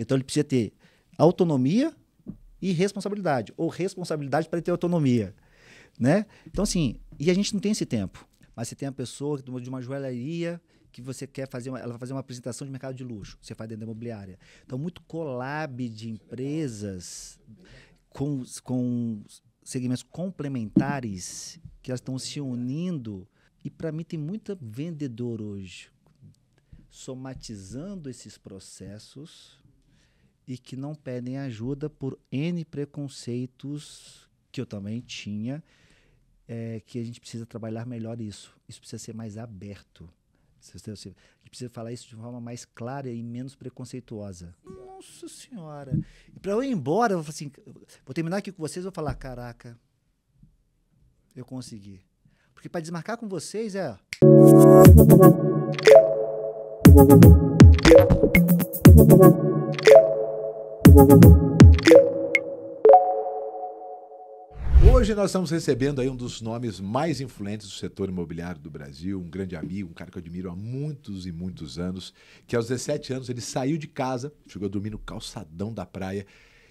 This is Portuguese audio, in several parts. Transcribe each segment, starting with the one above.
Então, ele precisa ter autonomia e responsabilidade, ou responsabilidade para ter autonomia, né? Então, assim, e a gente não tem esse tempo. Mas você tem a pessoa de uma joalheria que você quer fazer, ela vai fazer uma apresentação de mercado de luxo, você faz dentro da imobiliária. Então, muito collab de empresas com segmentos complementares que elas estão se unindo. E, para mim, tem muito vendedor hoje somatizando esses processos e que não pedem ajuda por N preconceitos que eu também tinha, que a gente precisa trabalhar melhor isso. Isso precisa ser mais aberto. A gente precisa falar isso de forma mais clara e menos preconceituosa. Nossa Senhora! E para eu ir embora, eu vou assim, vou terminar aqui com vocês, vou falar, caraca, eu consegui. Porque para desmarcar com vocês é... Hoje nós estamos recebendo aí um dos nomes mais influentes do setor imobiliário do Brasil, um grande amigo, um cara que eu admiro há muitos e muitos anos, que aos 17 anos ele saiu de casa, chegou a dormir no calçadão da praia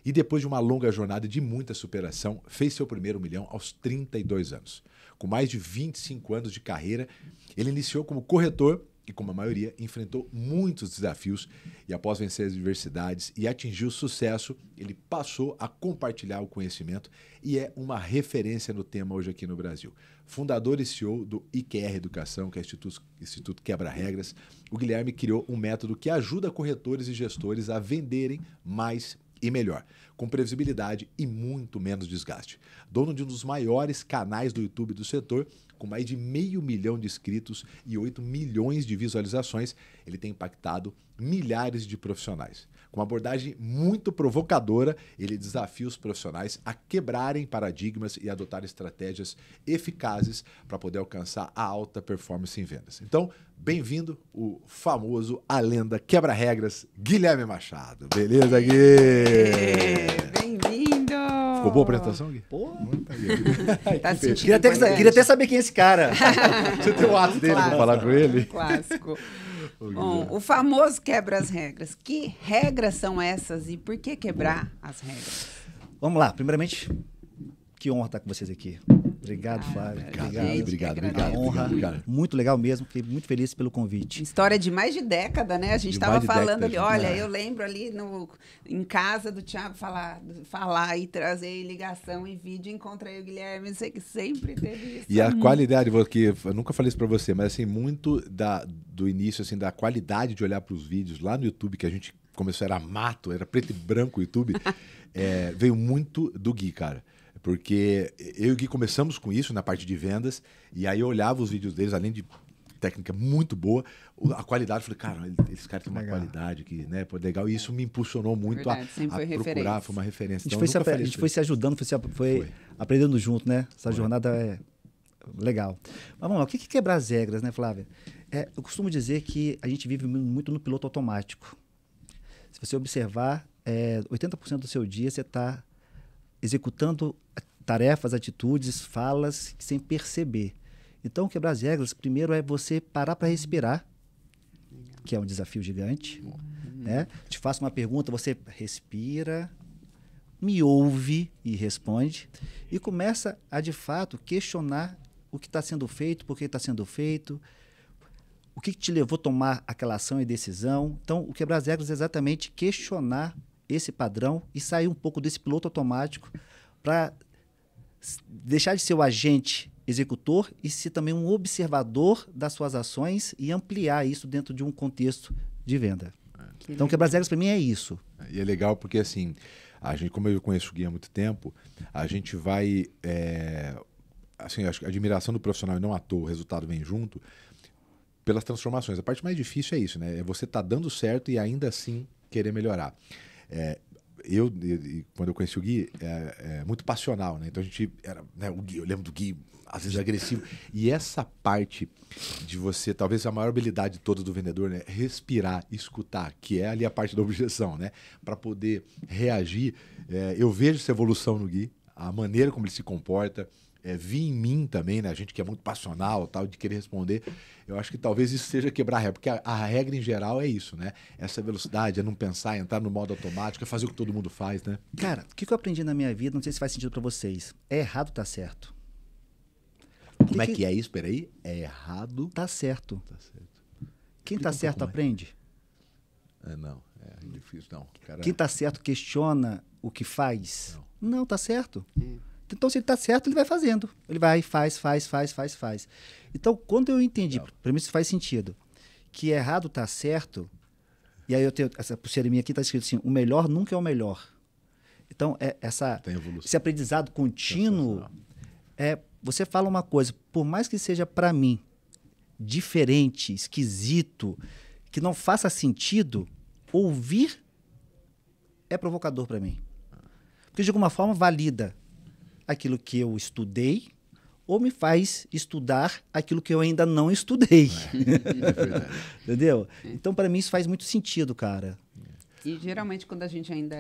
e depois de uma longa jornada de muita superação, fez seu primeiro milhão aos 32 anos. Com mais de 25 anos de carreira, ele iniciou como corretor e, como a maioria, enfrentou muitos desafios e, após vencer as adversidades e atingir o sucesso, ele passou a compartilhar o conhecimento e é uma referência no tema hoje aqui no Brasil. Fundador e CEO do IQR Educação, que é o Instituto Quebra Regras, o Guilherme criou um método que ajuda corretores e gestores a venderem mais e melhor, com previsibilidade e muito menos desgaste. Dono de um dos maiores canais do YouTube do setor, com mais de 500 mil de inscritos e 8 milhões de visualizações, ele tem impactado milhares de profissionais. Com uma abordagem muito provocadora, ele desafia os profissionais a quebrarem paradigmas e adotar estratégias eficazes para poder alcançar a alta performance em vendas. Então, bem-vindo o famoso, a lenda quebra-regras, Guilherme Machado. Beleza, Gui? Bem-vindo! Ficou boa a apresentação, Gui? Pô, Tá queria até saber quem é esse cara. Você tem o ato dele para falar com ele? Clássico. Bom, o famoso quebra as regras. Que regras são essas e por que quebrar as regras? Vamos lá, primeiramente, que honra estar com vocês aqui. Obrigado, Flávio. Obrigado. Honra, muito legal mesmo, fiquei muito feliz pelo convite. História de mais de década, né? A gente estava falando ali, olha, eu lembro ali em casa do Thiago falar e trazer ligação e vídeo, encontrei o Guilherme, sei que sempre teve isso. E a qualidade, porque eu nunca falei isso para você, mas assim, muito do início, assim, da qualidade de olhar para os vídeos lá no YouTube, que a gente começou, era mato, era preto e branco o YouTube, veio muito do Gui, cara. Porque eu e o Gui começamos com isso na parte de vendas, e aí eu olhava os vídeos deles, além de técnica muito boa, a qualidade, eu falei, cara, esse cara tem uma qualidade aqui, né, pô, legal, e isso me impulsionou muito a procurar, foi uma referência. A gente foi se ajudando, foi aprendendo junto, né? Essa jornada é legal. Mas vamos lá, o que é quebrar as regras, né, Flávia? Eu costumo dizer que a gente vive muito no piloto automático. Se você observar, 80% do seu dia você está executando tarefas, atitudes, falas sem perceber. Então, quebrar as regras, primeiro é você parar para respirar, que é um desafio gigante. Né? Te faço uma pergunta, você respira, me ouve e responde, e começa a, de fato, questionar o que está sendo feito, por que está sendo feito, o que te levou a tomar aquela ação e decisão. Então, o quebrar as regras é exatamente questionar esse padrão e sair um pouco desse piloto automático para deixar de ser o agente executor e ser também um observador das suas ações e ampliar isso dentro de um contexto de venda. Então, quebrar as regras para mim é isso. E é legal porque, assim, a gente, como eu conheço o Gui há muito tempo, a gente vai... assim, acho que a admiração do profissional, e não à toa, o resultado vem junto, pelas transformações. A parte mais difícil é isso, né? É você estar dando certo e ainda assim querer melhorar. Quando eu conheci o Gui, muito passional, né? Então a gente era, né, o Gui, eu lembro do Gui, às vezes agressivo. E essa parte de você, talvez a maior habilidade toda do vendedor, né? Respirar, escutar, que é ali a parte da objeção, né? Para poder reagir. Eu vejo essa evolução no Gui, a maneira como ele se comporta. vi em mim também, né? A gente que é muito passional, tal, de querer responder. Eu acho que talvez isso seja quebrar a regra, porque a regra em geral é isso, né? Essa velocidade, é não pensar, entrar no modo automático, é fazer o que todo mundo faz, né? Cara, o que eu aprendi na minha vida, não sei se faz sentido para vocês. É errado, tá certo. Como é que é isso? Peraí. É errado. Tá certo. Tá certo. Quem tá certo aprende. Não, é difícil, não. Cara... Quem tá certo questiona o que faz. Não tá certo. Então, se ele tá certo, ele vai fazendo. Ele vai, faz. Então, quando eu entendi, para mim isso faz sentido, que errado tá certo, e aí eu tenho essa pulseira minha aqui, tá escrito assim, o melhor nunca é o melhor. Então, esse aprendizado contínuo, você fala uma coisa, por mais que seja para mim diferente, esquisito, que não faça sentido, ouvir é provocador para mim. Porque, de alguma forma, valida aquilo que eu estudei ou me faz estudar aquilo que eu ainda não estudei. É verdade. Entendeu? Então, para mim, isso faz muito sentido, cara. E, geralmente, quando a gente ainda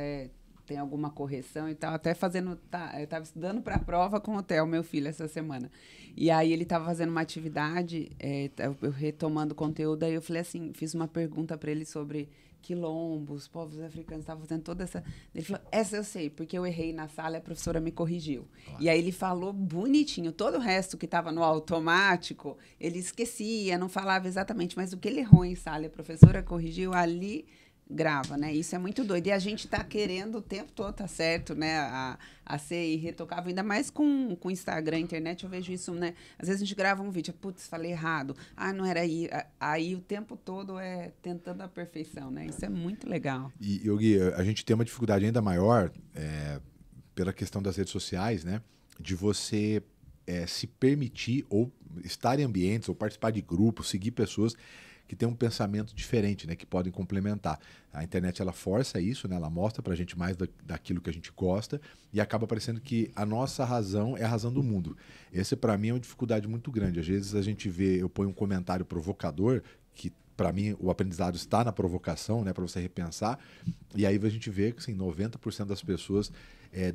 tem alguma correção e tal, até fazendo... eu estava estudando para a prova com o Theo, meu filho, essa semana. E aí, ele estava fazendo uma atividade, eu retomando o conteúdo, aí eu falei assim, fiz uma pergunta para ele sobre... quilombos, povos africanos, estavam fazendo toda essa... Ele falou, essa eu sei, porque eu errei na sala e a professora me corrigiu. Claro. E aí ele falou bonitinho, todo o resto que estava no automático, ele esquecia, não falava exatamente, mas o que ele errou em sala e a professora corrigiu, ali grava, né? Isso é muito doido. E a gente tá querendo o tempo todo, tá certo, né? A ser irretocável, ainda mais com Instagram, internet, eu vejo isso, né? Às vezes a gente grava um vídeo, putz, falei errado. Não era aí. Aí o tempo todo tentando a perfeição, né? Isso é muito legal. E, Yogi, a gente tem uma dificuldade ainda maior pela questão das redes sociais, né? De você se permitir ou estar em ambientes ou participar de grupos, seguir pessoas que tem um pensamento diferente, né, que podem complementar. A internet, ela força isso, né, ela mostra pra gente mais daquilo que a gente gosta e acaba parecendo que a nossa razão é a razão do mundo. Esse, para mim, é uma dificuldade muito grande. Às vezes a gente vê, eu ponho um comentário provocador, que para mim o aprendizado está na provocação, né, para você repensar, e aí a gente vê que assim, 90% das pessoas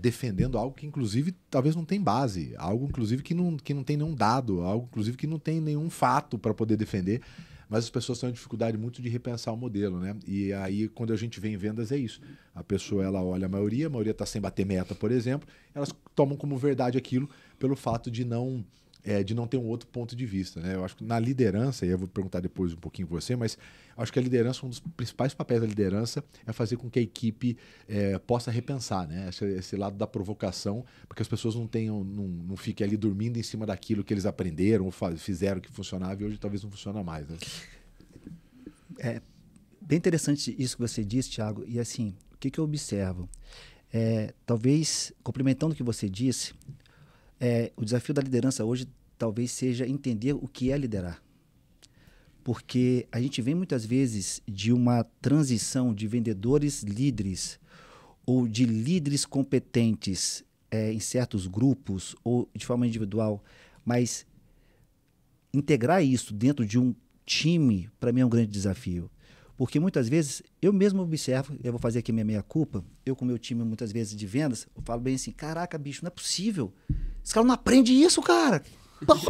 defendendo algo que, inclusive, talvez não tem base, algo, inclusive, que não tem nenhum dado, algo, inclusive, que não tem nenhum fato para poder defender. Mas as pessoas têm uma dificuldade muito de repensar o modelo, né? E aí, quando a gente vê em vendas, é isso. A pessoa, ela olha a maioria está sem bater meta, por exemplo, elas tomam como verdade aquilo pelo fato de não ter um outro ponto de vista, né? Eu acho que na liderança, e eu vou perguntar depois um pouquinho você, mas acho que a liderança, um dos principais papéis da liderança é fazer com que a equipe possa repensar, né? Esse lado da provocação, porque as pessoas não fiquem ali dormindo em cima daquilo que eles aprenderam, ou fizeram que funcionava e hoje talvez não funciona mais, né? É bem interessante isso que você disse, Thiago, e assim, o que eu observo? Talvez, complementando o que você disse, o desafio da liderança hoje talvez seja entender o que é liderar. Porque a gente vem muitas vezes de uma transição de vendedores líderes ou de líderes competentes em certos grupos ou de forma individual, mas integrar isso dentro de um time, para mim, é um grande desafio. Porque muitas vezes, eu mesmo observo, eu vou fazer aqui minha meia-culpa, eu com o meu time, muitas vezes, de vendas, eu falo bem assim, caraca, bicho, não é possível. Esse cara não aprende isso, cara.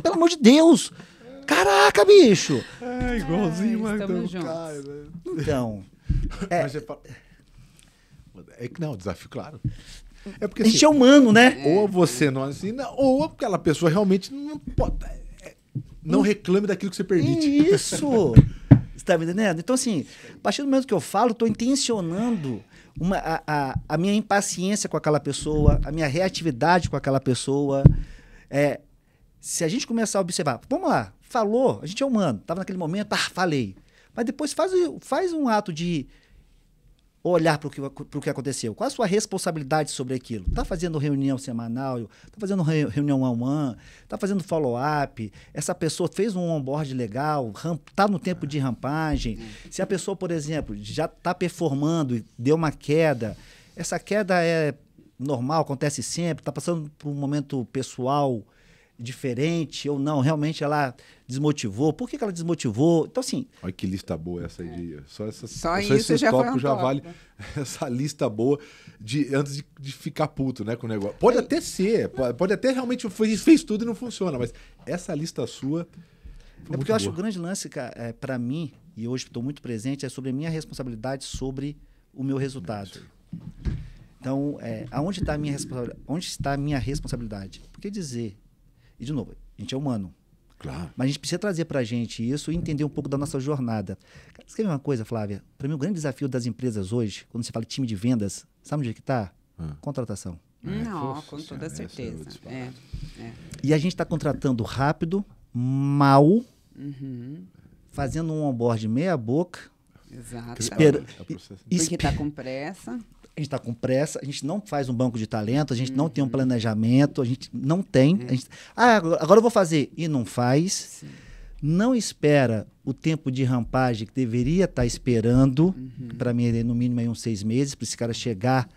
Pelo amor de Deus. Caraca, bicho. Igualzinho, mas estamos juntos. Cara, né? Então, Mas você fala... que não, desafio, claro. É porque a gente é humano, né? Ou você não assina, ou aquela pessoa realmente não pode... não reclame daquilo que você permite. Isso. Você tá me entendendo? Então, assim, a partir do momento que eu falo, estou intencionando a minha impaciência com aquela pessoa, a minha reatividade com aquela pessoa. Se a gente começar a observar, vamos lá, falou, a gente é humano, estava naquele momento, falei. Mas depois faz um ato de olhar para o que aconteceu. Qual a sua responsabilidade sobre aquilo? Está fazendo reunião semanal, está fazendo reunião one-on-one, está fazendo follow-up, essa pessoa fez um onboard legal, está no tempo de rampagem. Se a pessoa, por exemplo, já está performando e deu uma queda, essa queda é normal, acontece sempre, está passando por um momento pessoal diferente ou não? Realmente ela desmotivou? Por que ela desmotivou? Então, assim... Olha que lista boa essa aí. Só isso esses já tópicos foi um já vale essa lista boa antes de ficar puto, né, com o negócio. Pode até ser, pode até realmente fez tudo e não funciona, mas essa lista sua... É porque eu acho que o grande lance, cara, para mim, e hoje estou muito presente, é sobre a minha responsabilidade sobre o meu resultado. Então, onde está a minha responsabilidade? Porque dizer, e de novo, a gente é humano. Claro. Mas a gente precisa trazer para a gente isso e entender um pouco da nossa jornada. Você quer ver uma coisa, Flávia? Para mim, o grande desafio das empresas hoje, quando você fala de time de vendas, sabe onde é que está? Contratação. Não, com toda certeza. E a gente está contratando rápido, mal, fazendo um onboard meia boca. Exato. Porque está com pressa. A gente está com pressa, a gente não faz um banco de talento, a gente não tem um planejamento, a gente não tem. Agora eu vou fazer. E não faz. Sim. Não espera o tempo de rampagem que deveria estar esperando, para mim, no mínimo aí uns 6 meses, para esse cara chegar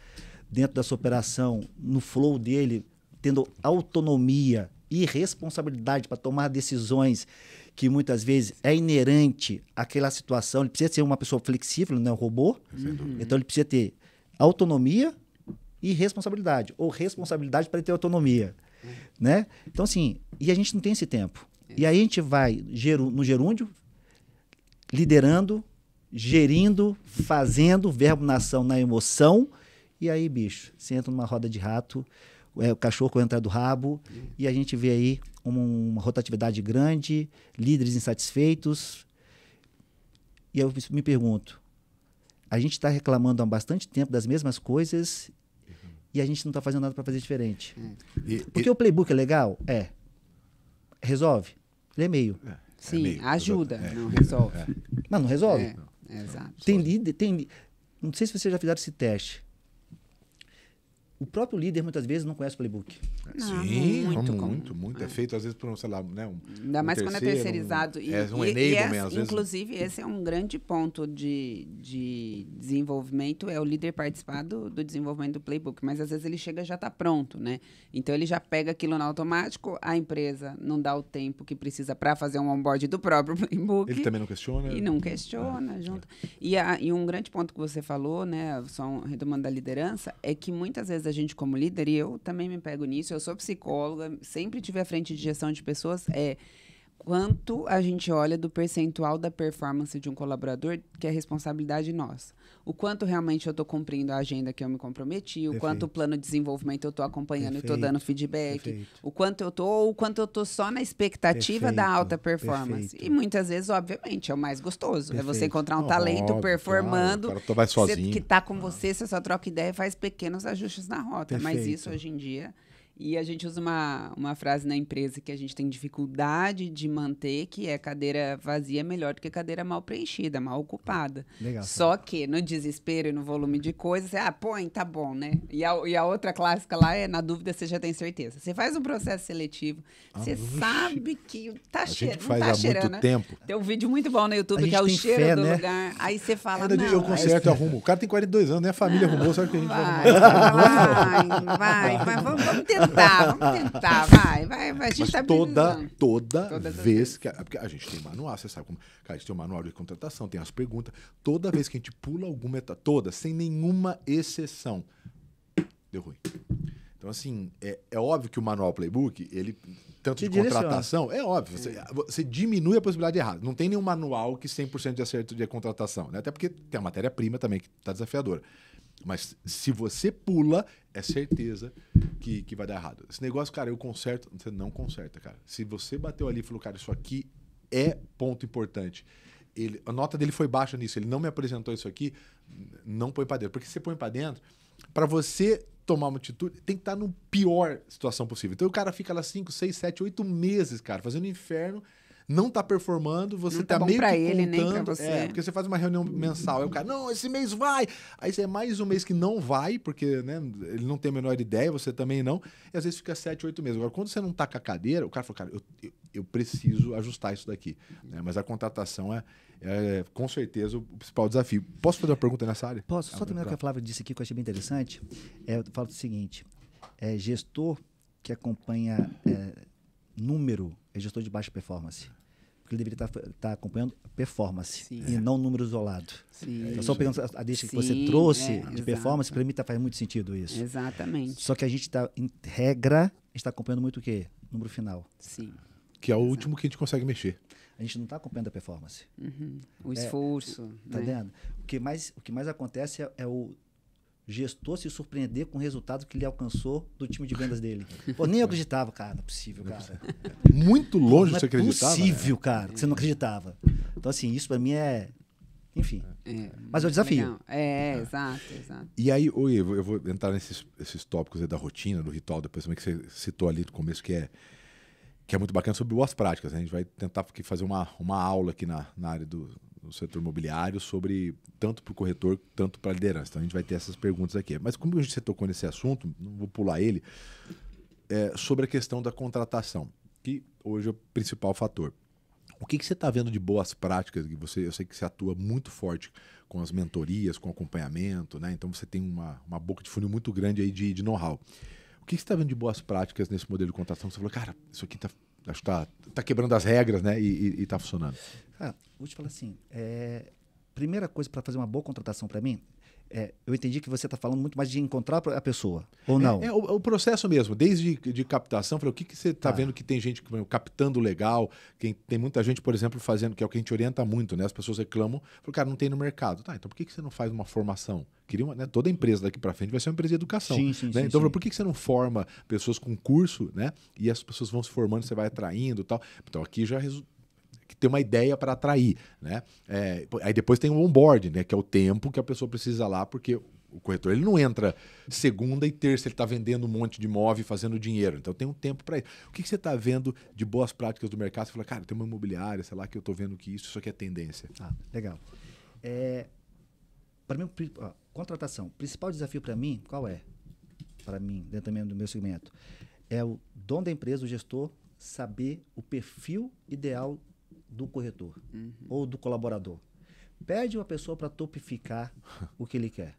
dentro dessa operação, no flow dele, tendo autonomia e responsabilidade para tomar decisões que muitas vezes é inerente àquela situação. Ele precisa ser uma pessoa flexível, não é um robô. Então ele precisa ter autonomia e responsabilidade, ou responsabilidade para ter autonomia, né? Então, assim, e a gente não tem esse tempo. E aí a gente vai no gerúndio, liderando, gerindo, fazendo, verbo na ação, na emoção, e aí, bicho, você entra numa roda de rato, o cachorro correndo atrás do rabo, e a gente vê aí uma rotatividade grande, líderes insatisfeitos. E eu me pergunto, a gente está reclamando há bastante tempo das mesmas coisas e a gente não está fazendo nada para fazer diferente. Porque o playbook é legal? Resolve? Ele é meio. Sim, meio, ajuda, não resolve. Mas não resolve? Exato. Tem líder, não sei se vocês já fizeram esse teste. O próprio líder, muitas vezes, não conhece o playbook. Sim, muito. É feito, às vezes, por, sei lá, né, ainda mais quando é terceirizado. Um enablement, às vezes. Inclusive, esse é um grande ponto de desenvolvimento, é o líder participar do desenvolvimento do playbook. Mas, às vezes, ele chega e já está pronto, né? Então, ele já pega aquilo no automático, a empresa não dá o tempo que precisa para fazer um onboard do próprio playbook. Ele também não questiona. E não questiona, junto. E um grande ponto que você falou, né, só retomando da liderança, é que muitas vezes a gente como líder, e eu também me pego nisso, eu sou psicóloga, sempre tive à frente de gestão de pessoas, quanto a gente olha do percentual da performance de um colaborador, que é responsabilidade nossa. O quanto realmente eu estou cumprindo a agenda que eu me comprometi, o quanto o plano de desenvolvimento eu estou acompanhando e estou dando feedback, o quanto eu estou só na expectativa da alta performance. E muitas vezes, obviamente, é o mais gostoso. É você encontrar um talento performando, que está com você, você só troca ideia e faz pequenos ajustes na rota. Mas isso, hoje em dia... E a gente usa uma frase na empresa que a gente tem dificuldade de manter, que é cadeira vazia é melhor do que cadeira mal preenchida, mal ocupada. Legal, só que no desespero e no volume de coisas, põe, tá bom, né? E a outra clássica lá é, na dúvida, você já tem certeza. Você faz um processo seletivo, você sabe que tá cheirando. A gente faz há muito tempo. Tem um vídeo muito bom no YouTube que é o cheiro do lugar. Aí você fala, não... Eu conserto e arrumo. O cara tem 42 anos, né? A família arrumou, sabe que a gente vai, vamos tentar. Vai. A gente tá toda vez que... Porque a gente tem manual, você sabe como... Cara, a gente tem um manual de contratação, tem as perguntas. Toda vez que a gente pula alguma etapa, toda, sem nenhuma exceção, deu ruim. Então, assim, é óbvio que o manual playbook, ele... Tanto de contratação, é óbvio. Você diminui a possibilidade de errar. Não tem nenhum manual que 100% de acerto de contratação, né? Até porque tem a matéria-prima também, que está desafiadora. Mas se você pula, é certeza que vai dar errado. Esse negócio, cara, eu conserto. Você não conserta, cara. Se você bateu ali e falou, cara, isso aqui é ponto importante. A nota dele foi baixa nisso. Ele não me apresentou isso aqui, não põe pra dentro. Porque se você põe pra dentro, pra você tomar uma atitude, tem que estar no pior situação possível. Então o cara fica lá 5, 6, 7, 8 meses, cara, fazendo inferno. Não tá performando, você não tá meio pra que ele, contando, nem pra você. Porque você faz uma reunião mensal, aí o cara, não, esse mês vai. Aí você é mais um mês que não vai, porque, né, ele não tem a menor ideia, você também não, e às vezes fica 7, 8 meses. Agora, quando você não tá com a cadeira, o cara fala, cara, eu preciso ajustar isso daqui. Né? Mas a contratação é com certeza o principal desafio. Posso fazer uma pergunta nessa área? Posso, só terminar o que a Flávia disse aqui, que eu achei bem interessante. Eu falo o seguinte, gestor que acompanha... número é gestor de baixa performance. Porque ele deveria estar acompanhando performance Sim. e não número isolado. Sim. Então, só pegando a deixa que você Sim, trouxe de exato. performance, para mim faz muito sentido isso. Exatamente. Só que a gente está, em regra, a gente está acompanhando muito o quê? Número final. Sim. Que é o último que a gente consegue mexer. A gente não está acompanhando a performance. Uhum. O esforço. Tá né? vendo? O que mais acontece é o gestor se surpreender com o resultado que ele alcançou do time de vendas dele. Pô, nem eu acreditava, cara. Não é possível, cara. Muito longe Não de você é acreditar. possível, cara, que você não acreditava. Então, assim, isso para mim é... Enfim. Mas é o desafio. Legal. Exato. E aí, eu vou entrar nesses tópicos aí da rotina, do ritual, depois também que você citou ali no começo, que é muito bacana, sobre boas práticas. Né? A gente vai tentar aqui fazer uma aula aqui na área do setor imobiliário sobre tanto para o corretor, tanto para a liderança. Então a gente vai ter essas perguntas aqui. Mas como a gente tocou nesse assunto, não vou pular ele, sobre a questão da contratação, que hoje é o principal fator. O que você está vendo de boas práticas? Eu sei que você atua muito forte com as mentorias, com acompanhamento, né? Então você tem uma boca de funil muito grande aí de know-how. O que você está vendo de boas práticas nesse modelo de contratação? Você falou, cara, isso aqui acho que tá quebrando as regras, né? E está funcionando. Cara, vou te falar assim, primeira coisa para fazer uma boa contratação para mim, eu entendi que você está falando muito mais de encontrar a pessoa, ou não? O processo mesmo, desde de captação, falei, o que você está vendo que tem gente captando legal, tem muita gente, por exemplo, fazendo, que é o que a gente orienta muito, né? As pessoas reclamam, falam, cara, não tem no mercado. Tá, então por que você não faz uma formação? Né? Toda empresa daqui para frente vai ser uma empresa de educação. Sim, né? Então, por que você não forma pessoas com curso, né? E as pessoas vão se formando, você vai atraindo e tal. Então aqui já que ter uma ideia para atrair, né? Aí depois tem o onboarding, né? Que é o tempo que a pessoa precisa lá, porque o corretor ele não entra segunda e terça, ele está vendendo um monte de imóvel e fazendo dinheiro. Então tem um tempo para isso. O que você está vendo de boas práticas do mercado? Você fala, cara, tem uma imobiliária, sei lá, que eu estou vendo que isso aqui é tendência. Legal. Para mim, contratação. O principal desafio para mim, qual é? Para mim, dentro do meu segmento, é o dono da empresa, o gestor, saber o perfil ideal do corretor ou do colaborador. Pede uma pessoa para topificar o que ele quer.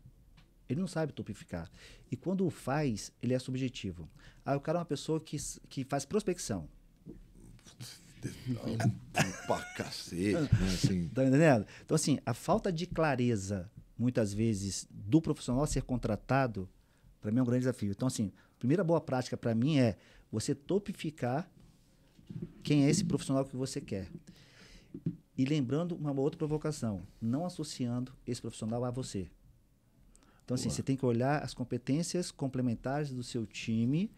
Ele não sabe topificar. E quando o faz, ele é subjetivo. O cara é uma pessoa que faz prospecção. Pra cacete, né? Assim. Tá entendendo? Então, assim, a falta de clareza, muitas vezes, do profissional a ser contratado, para mim é um grande desafio. Então, assim, a primeira boa prática para mim é você topificar quem é esse profissional que você quer. E lembrando uma outra provocação, não associando esse profissional a você. Então, assim, você tem que olhar as competências complementares do seu time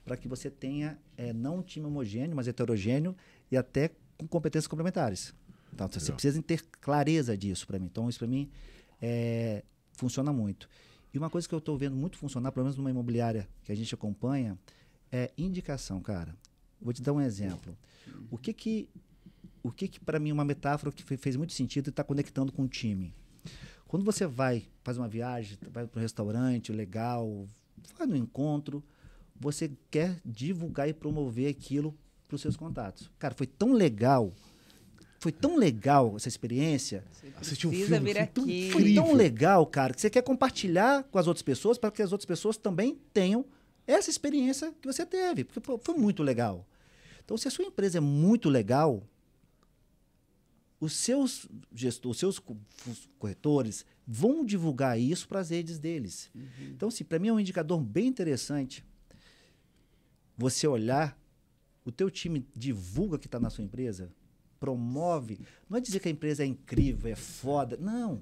para que você tenha não um time homogêneo, mas heterogêneo e até com competências complementares. Então, você precisa ter clareza disso para mim. Então, isso para mim funciona muito. E uma coisa que eu estou vendo muito funcionar, pelo menos numa imobiliária que a gente acompanha, é indicação, cara. Vou te dar um exemplo. O que para mim, uma metáfora que fez muito sentido e está conectando com o time. Quando você faz uma viagem, vai para um restaurante legal, vai no encontro, você quer divulgar e promover aquilo para os seus contatos. Cara, foi tão legal essa experiência. Assistir um filme, Foi tão legal, cara, que você quer compartilhar com as outras pessoas para que as outras pessoas também tenham essa experiência que você teve, porque foi muito legal. Então, se a sua empresa é muito legal, os seus corretores vão divulgar isso para as redes deles. Então, assim, para mim é um indicador bem interessante você olhar, o teu time divulga que está na sua empresa, promove, não é dizer que a empresa é incrível, é foda, não.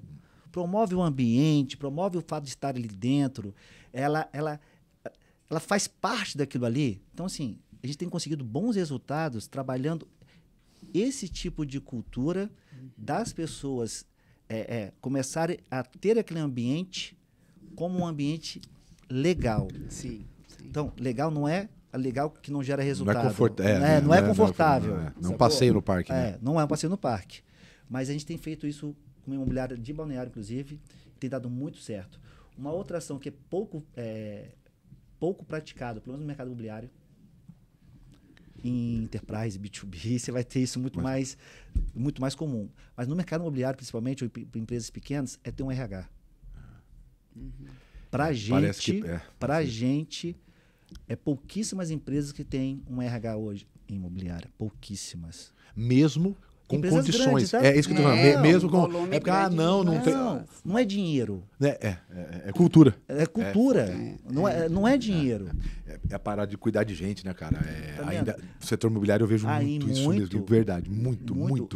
Promove o ambiente, promove o fato de estar ali dentro, ela faz parte daquilo ali. Então, assim, a gente tem conseguido bons resultados trabalhando esse tipo de cultura das pessoas começarem a ter aquele ambiente como um ambiente legal. Sim. Então, legal não é legal que não gera resultado. Não é confortável. Não é um passeio no parque. Né? Não é um passeio no parque. Mas a gente tem feito isso com uma imobiliária de Balneário, inclusive, tem dado muito certo. Uma outra ação que é pouco praticada, pelo menos no mercado imobiliário, em enterprise, B2B, você vai ter isso muito mais comum. Mas no mercado imobiliário, principalmente, ou em empresas pequenas, é ter um RH. Para gente, pouquíssimas empresas que têm um RH hoje. imobiliária, pouquíssimas. Mesmo com Empresas condições. grandes, tá? É isso que eu tô falando. Mesmo com. volume É porque, não tem. Não é dinheiro. É cultura. É cultura. Não é dinheiro. É a parada de cuidar de gente, né, cara? Tá Ainda, o setor imobiliário eu vejo muito isso mesmo. De verdade. Muito.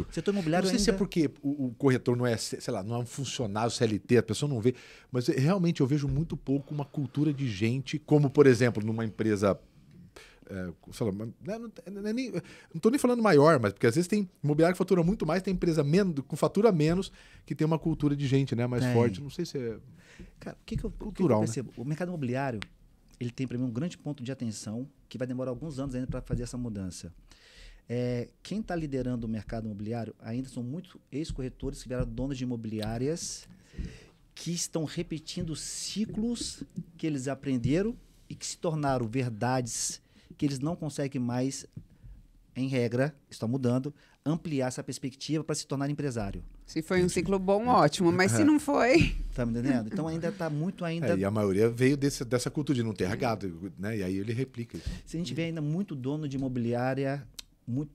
O setor imobiliário Não sei se é ainda... porque o corretor não é, sei lá, não é um funcionário CLT, a pessoa não vê. Mas realmente eu vejo muito pouco uma cultura de gente, como, por exemplo, numa empresa. Sei lá, não estou nem falando maior, mas porque às vezes tem imobiliário que fatura muito mais, tem empresa menos, com fatura menos, que tem uma cultura de gente, né, mais forte. Não sei se é. Cara, o que eu cultural, percebo? Né? O mercado imobiliário, ele tem para mim um grande ponto de atenção, que vai demorar alguns anos ainda para fazer essa mudança. Quem está liderando o mercado imobiliário ainda são muitos ex-corretores que vieram donos de imobiliárias que estão repetindo ciclos que eles aprenderam e que se tornaram verdades que eles não conseguem mais, em regra, está mudando, ampliar essa perspectiva para se tornar empresário. Se foi um ciclo bom, ótimo, mas se não foi... Tá me entendendo? Então ainda está muito ainda... E a maioria veio dessa cultura de não ter gado, né? E aí ele replica isso. Se a gente vê ainda muito dono de imobiliária muito,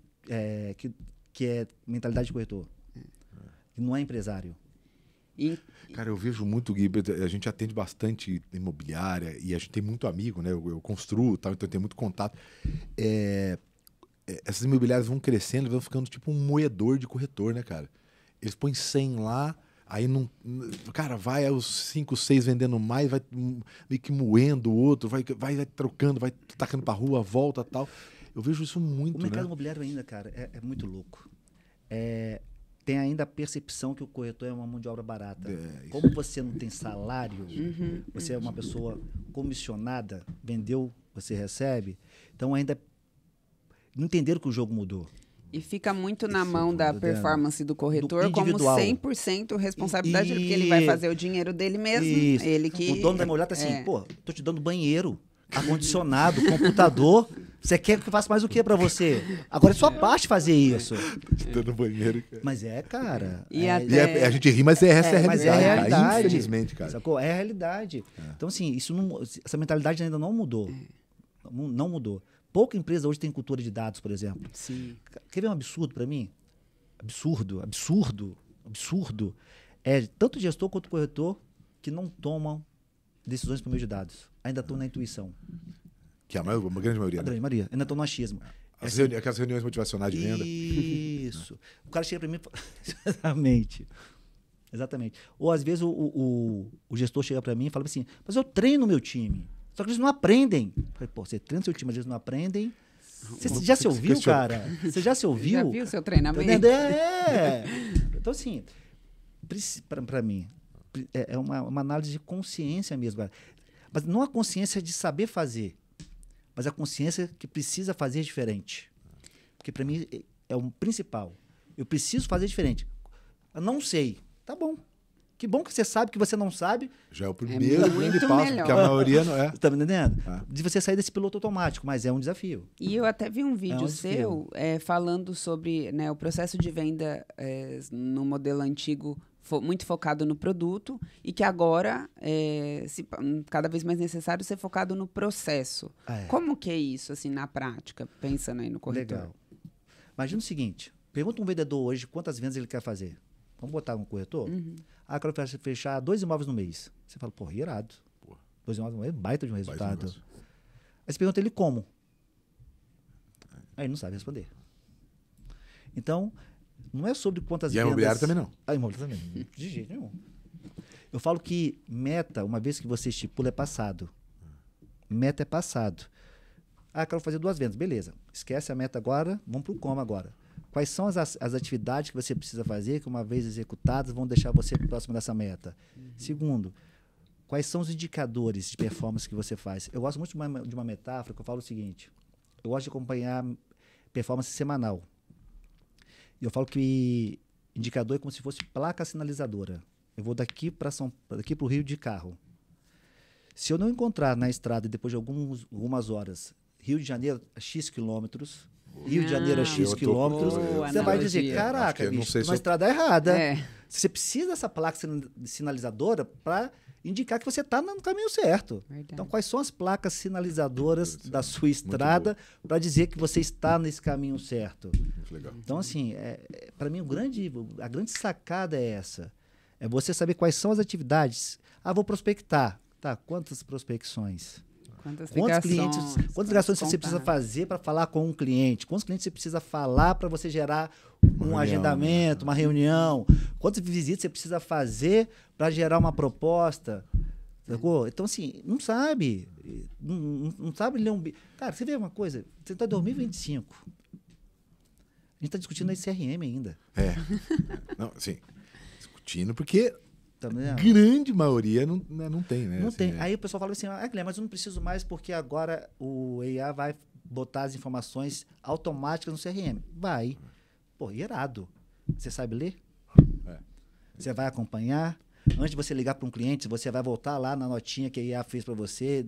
que é mentalidade de corretor, que não é empresário. Cara, eu vejo muito, Gui, a gente atende bastante imobiliária e a gente tem muito amigo, né? Eu construo, tal, então eu tenho muito contato. Essas imobiliárias vão crescendo, vão ficando tipo um moedor de corretor, né, cara? Eles põem 100 lá, aí não. Cara, vai aos 5, 6 vendendo mais, vai meio que moendo o outro, vai trocando, vai tacando pra rua, volta tal. Eu vejo isso muito. O mercado imobiliário ainda, cara, é muito louco. Tem ainda a percepção que o corretor é uma mão de obra barata. Como você não tem salário, você é uma pessoa comissionada, vendeu, você recebe. Então ainda não entenderam que o jogo mudou. E fica muito na mão da performance do corretor como 100% responsabilidade dele, porque ele vai fazer o dinheiro dele mesmo. Isso. Ele que... O dono da imobiliária tá assim, pô, tô te dando banheiro, ar-condicionado, computador. Você quer que eu faça mais o que pra você? Agora é sua parte fazer isso. Dando banheiro, cara. Mas cara. A gente ri, mas essa é a realidade. Mas é a realidade. Cara, infelizmente, cara. Sacou? É a realidade. Então, assim, essa mentalidade ainda não mudou. Não mudou. Pouca empresa hoje tem cultura de dados, por exemplo. Sim. Quer ver um absurdo pra mim? Absurdo. Tanto gestor quanto corretor que não tomam decisões por meio de dados. Ainda estão na intuição. Que é uma grande maioria. A grande maioria. Ainda estão no achismo. Aquelas reuniões motivacionais de venda. Isso. O cara chega para mim e fala... Exatamente. Ou às vezes o gestor chega para mim e fala assim, mas eu treino meu time. Só que eles não aprendem. Eu falei, pô, você treina seu time, mas eles não aprendem. Você já se ouviu, cara? Você já se ouviu? Já viu seu treinamento? Então, assim, para mim, é uma análise de consciência mesmo. Cara. Mas não a consciência de saber fazer, mas a consciência que precisa fazer diferente. Porque para mim é o principal. Eu preciso fazer diferente. Eu não sei. Tá bom. Que bom que você sabe que você não sabe. Já é o primeiro grande passo, porque a maioria não é. Tá me entendendo? De você sair desse piloto automático, mas é um desafio. E eu até vi um vídeo seu falando sobre, né, o processo de venda no modelo antigo, muito focado no produto, e que agora, cada vez mais necessário ser focado no processo. Como que é isso, assim, na prática, pensando aí no corretor? Legal. Imagina o seguinte, pergunta um vendedor hoje quantas vendas ele quer fazer. Vamos botar um corretor? Eu quero fechar 2 imóveis no mês. Você fala, porra, irado. 2 imóveis no mês, baita de um resultado. Aí você pergunta ele como. Aí ele não sabe responder. Então, não é sobre quantas vendas... E a imobiliária também não. A imobiliária também, de jeito nenhum. Eu falo que meta, uma vez que você estipula, é passado. Meta é passado. Eu quero fazer 2 vendas. Beleza. Esquece a meta agora, vamos para o como agora. Quais são as atividades que você precisa fazer que, uma vez executadas, vão deixar você próximo dessa meta? Segundo, quais são os indicadores de performance que você faz? Eu gosto muito de uma metáfora que eu falo o seguinte. Eu gosto de acompanhar performance semanal. E eu falo que indicador é como se fosse placa sinalizadora. Eu vou daqui para o Rio de carro. Se eu não encontrar na estrada, depois de algumas horas, Rio de Janeiro, X quilômetros... Rio de Janeiro a X quilômetros, você vai dizer, caraca, bicho, uma estrada errada. Você precisa dessa placa sinalizadora para indicar que você está no caminho certo. Verdade. Então, quais são as placas sinalizadoras da sua estrada para dizer que você está nesse caminho certo? Muito legal. Então, assim, para mim, a grande sacada é essa. É você saber quais são as atividades. Ah, vou prospectar. Tá, quantas prospecções? Quantas ligações você precisa fazer para falar com um cliente? Quantos clientes você precisa falar para você gerar um agendamento, uma reunião? Quantas visitas você precisa fazer para gerar uma proposta? Sacou? Então, assim, não sabe. Não sabe ler um... Cara, você vê uma coisa, você está em 2025. A gente está discutindo esse CRM ainda. Não, assim, discutindo porque... Tá grande maioria não tem, né? Não assim, tem. Aí o pessoal fala assim, Guilherme, mas eu não preciso mais porque agora o IA vai botar as informações automáticas no CRM. Vai. Pô, irado. Você sabe ler? Você vai acompanhar? Antes de você ligar para um cliente, você vai voltar lá na notinha que a IA fez para você.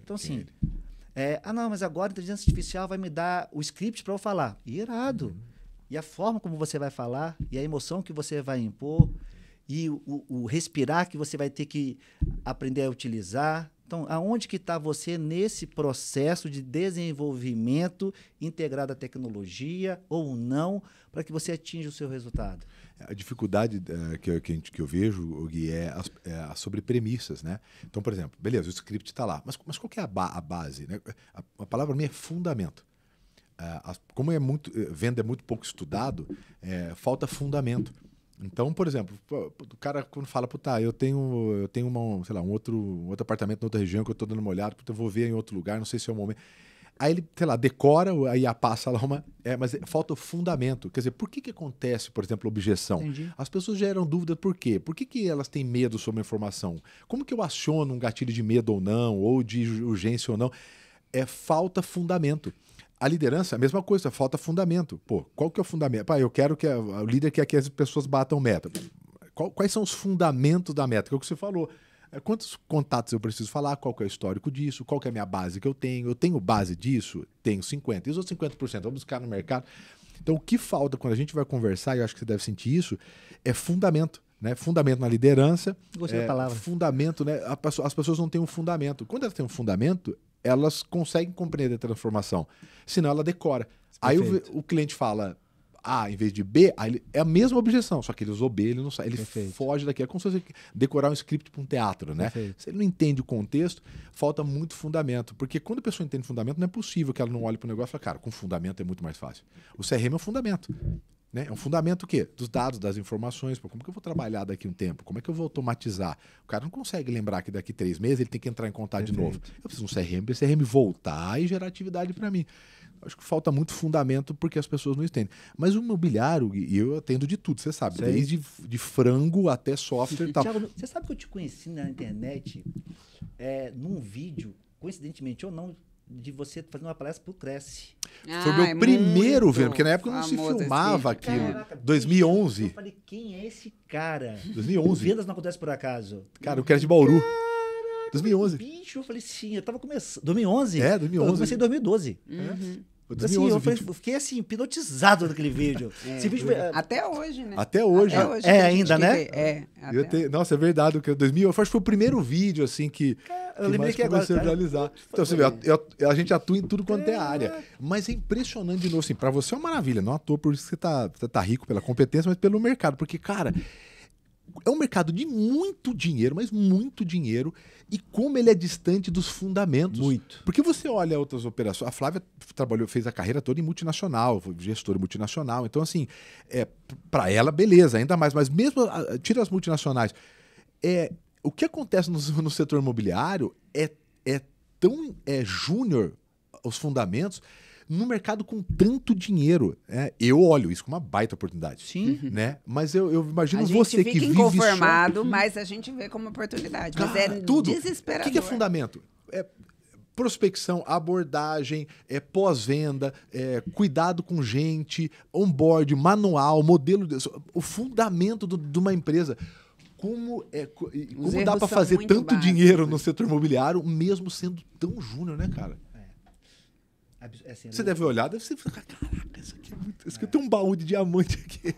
Então, assim... não, mas agora a inteligência artificial vai me dar o script para eu falar. Irado. E a forma como você vai falar, e a emoção que você vai impor... E o respirar que você vai ter que aprender a utilizar. Então, aonde que está você nesse processo de desenvolvimento integrado à tecnologia ou não, para que você atinja o seu resultado? A dificuldade que eu vejo, Gui, é as sobrepremissas, né? Então, por exemplo, beleza, o script está lá, mas qual que é a base? Né? A palavra minha é fundamento. Como venda é muito pouco estudado, falta fundamento. Então, por exemplo, o cara quando fala, eu tenho um outro apartamento em outra região que eu estou dando uma olhada, eu vou ver em outro lugar, não sei se é o momento. Aí ele, decora, aí passa lá mas falta o fundamento. Quer dizer, por que acontece, por exemplo, objeção? Entendi. As pessoas geram dúvida por quê? Por que elas têm medo sobre a informação? Como que eu aciono um gatilho de medo ou não, ou de urgência ou não? Falta fundamento. A liderança, a mesma coisa, falta fundamento. Pô, qual que é o fundamento? Eu quero que o líder quer que as pessoas batam meta. Quais são os fundamentos da meta? Que é o que você falou. Quantos contatos eu preciso falar? Qual que é o histórico disso? Qual que é a minha base que eu tenho? Eu tenho base disso? Tenho 50%. E os outros 50%? Vamos buscar no mercado. Então, o que falta quando a gente vai conversar, e eu acho que você deve sentir isso, é fundamento. Né? Fundamento na liderança. Gostei da palavra. Fundamento, né? As pessoas não têm um fundamento. Quando elas têm um fundamento, elas conseguem compreender a transformação. Senão ela decora. Aí o cliente fala A em vez de B, aí é a mesma objeção, só que ele usou B, ele não sabe, ele foge daqui. É como se você decorar um script para um teatro, né? Se ele não entende o contexto, falta muito fundamento. Porque quando a pessoa entende fundamento, não é possível que ela não olhe para o negócio e fale, cara, com fundamento é muito mais fácil. O CRM é um fundamento. Né? É um fundamento o quê? Dos dados, das informações. Pô, como que eu vou trabalhar daqui a um tempo? Como é que eu vou automatizar? O cara não consegue lembrar que daqui 3 meses ele tem que entrar em contato de novo. Eu preciso de um CRM, para esse CRM voltar e gerar atividade para mim. Acho que falta muito fundamento porque as pessoas não entendem. Mas o imobiliário, e eu atendo de tudo, você sabe. Desde de frango até software e tal. Thiago, você sabe que eu te conheci na internet num vídeo, coincidentemente ou não, de você fazendo uma palestra pro Cresce. Foi o meu primeiro vídeo, porque na época não se filmava aquilo. Caraca, 2011. Eu falei, quem é esse cara? 2011. Vendas não acontece por acaso. Cara, eu quero de Bauru. Caraca, 2011. Bicho, eu falei, sim, eu tava começando. 2011? 2011. Eu comecei em 2012. Uhum. Assim, eu fiquei assim, hipnotizado naquele vídeo. Esse vídeo até hoje, né? Até hoje. Ainda, né? Nossa, é verdade. O que 2000, acho que foi o primeiro vídeo assim que eu lembrei que agora a realizar. Então você vê, a gente atua em tudo quanto é área. Mas é impressionante de novo, assim, para você é uma maravilha, não à toa por isso que você tá rico pela competência, mas pelo mercado, porque cara, é um mercado de muito dinheiro, mas muito dinheiro, e como ele é distante dos fundamentos. Muito. Porque você olha outras operações, a Flávia fez a carreira toda em multinacional, foi gestora multinacional, então assim, para ela, beleza, ainda mais, mas mesmo, tira as multinacionais, o que acontece no setor imobiliário é tão júnior os fundamentos, no mercado com tanto dinheiro, eu olho isso como uma baita oportunidade. Sim. Né? Mas eu imagino você que vive A gente fica inconformado, mas a gente vê como oportunidade. Mas tudo. Desesperador. O que é fundamento? Prospecção, abordagem, pós-venda, cuidado com gente, onboard, manual, modelo... O fundamento de uma empresa. Como dá para fazer tanto básicos, dinheiro no setor imobiliário, mesmo sendo tão júnior, né, cara? Você deve olhar, deve ser... Caraca, isso aqui é muito... Isso aqui tem um baú de diamante aqui.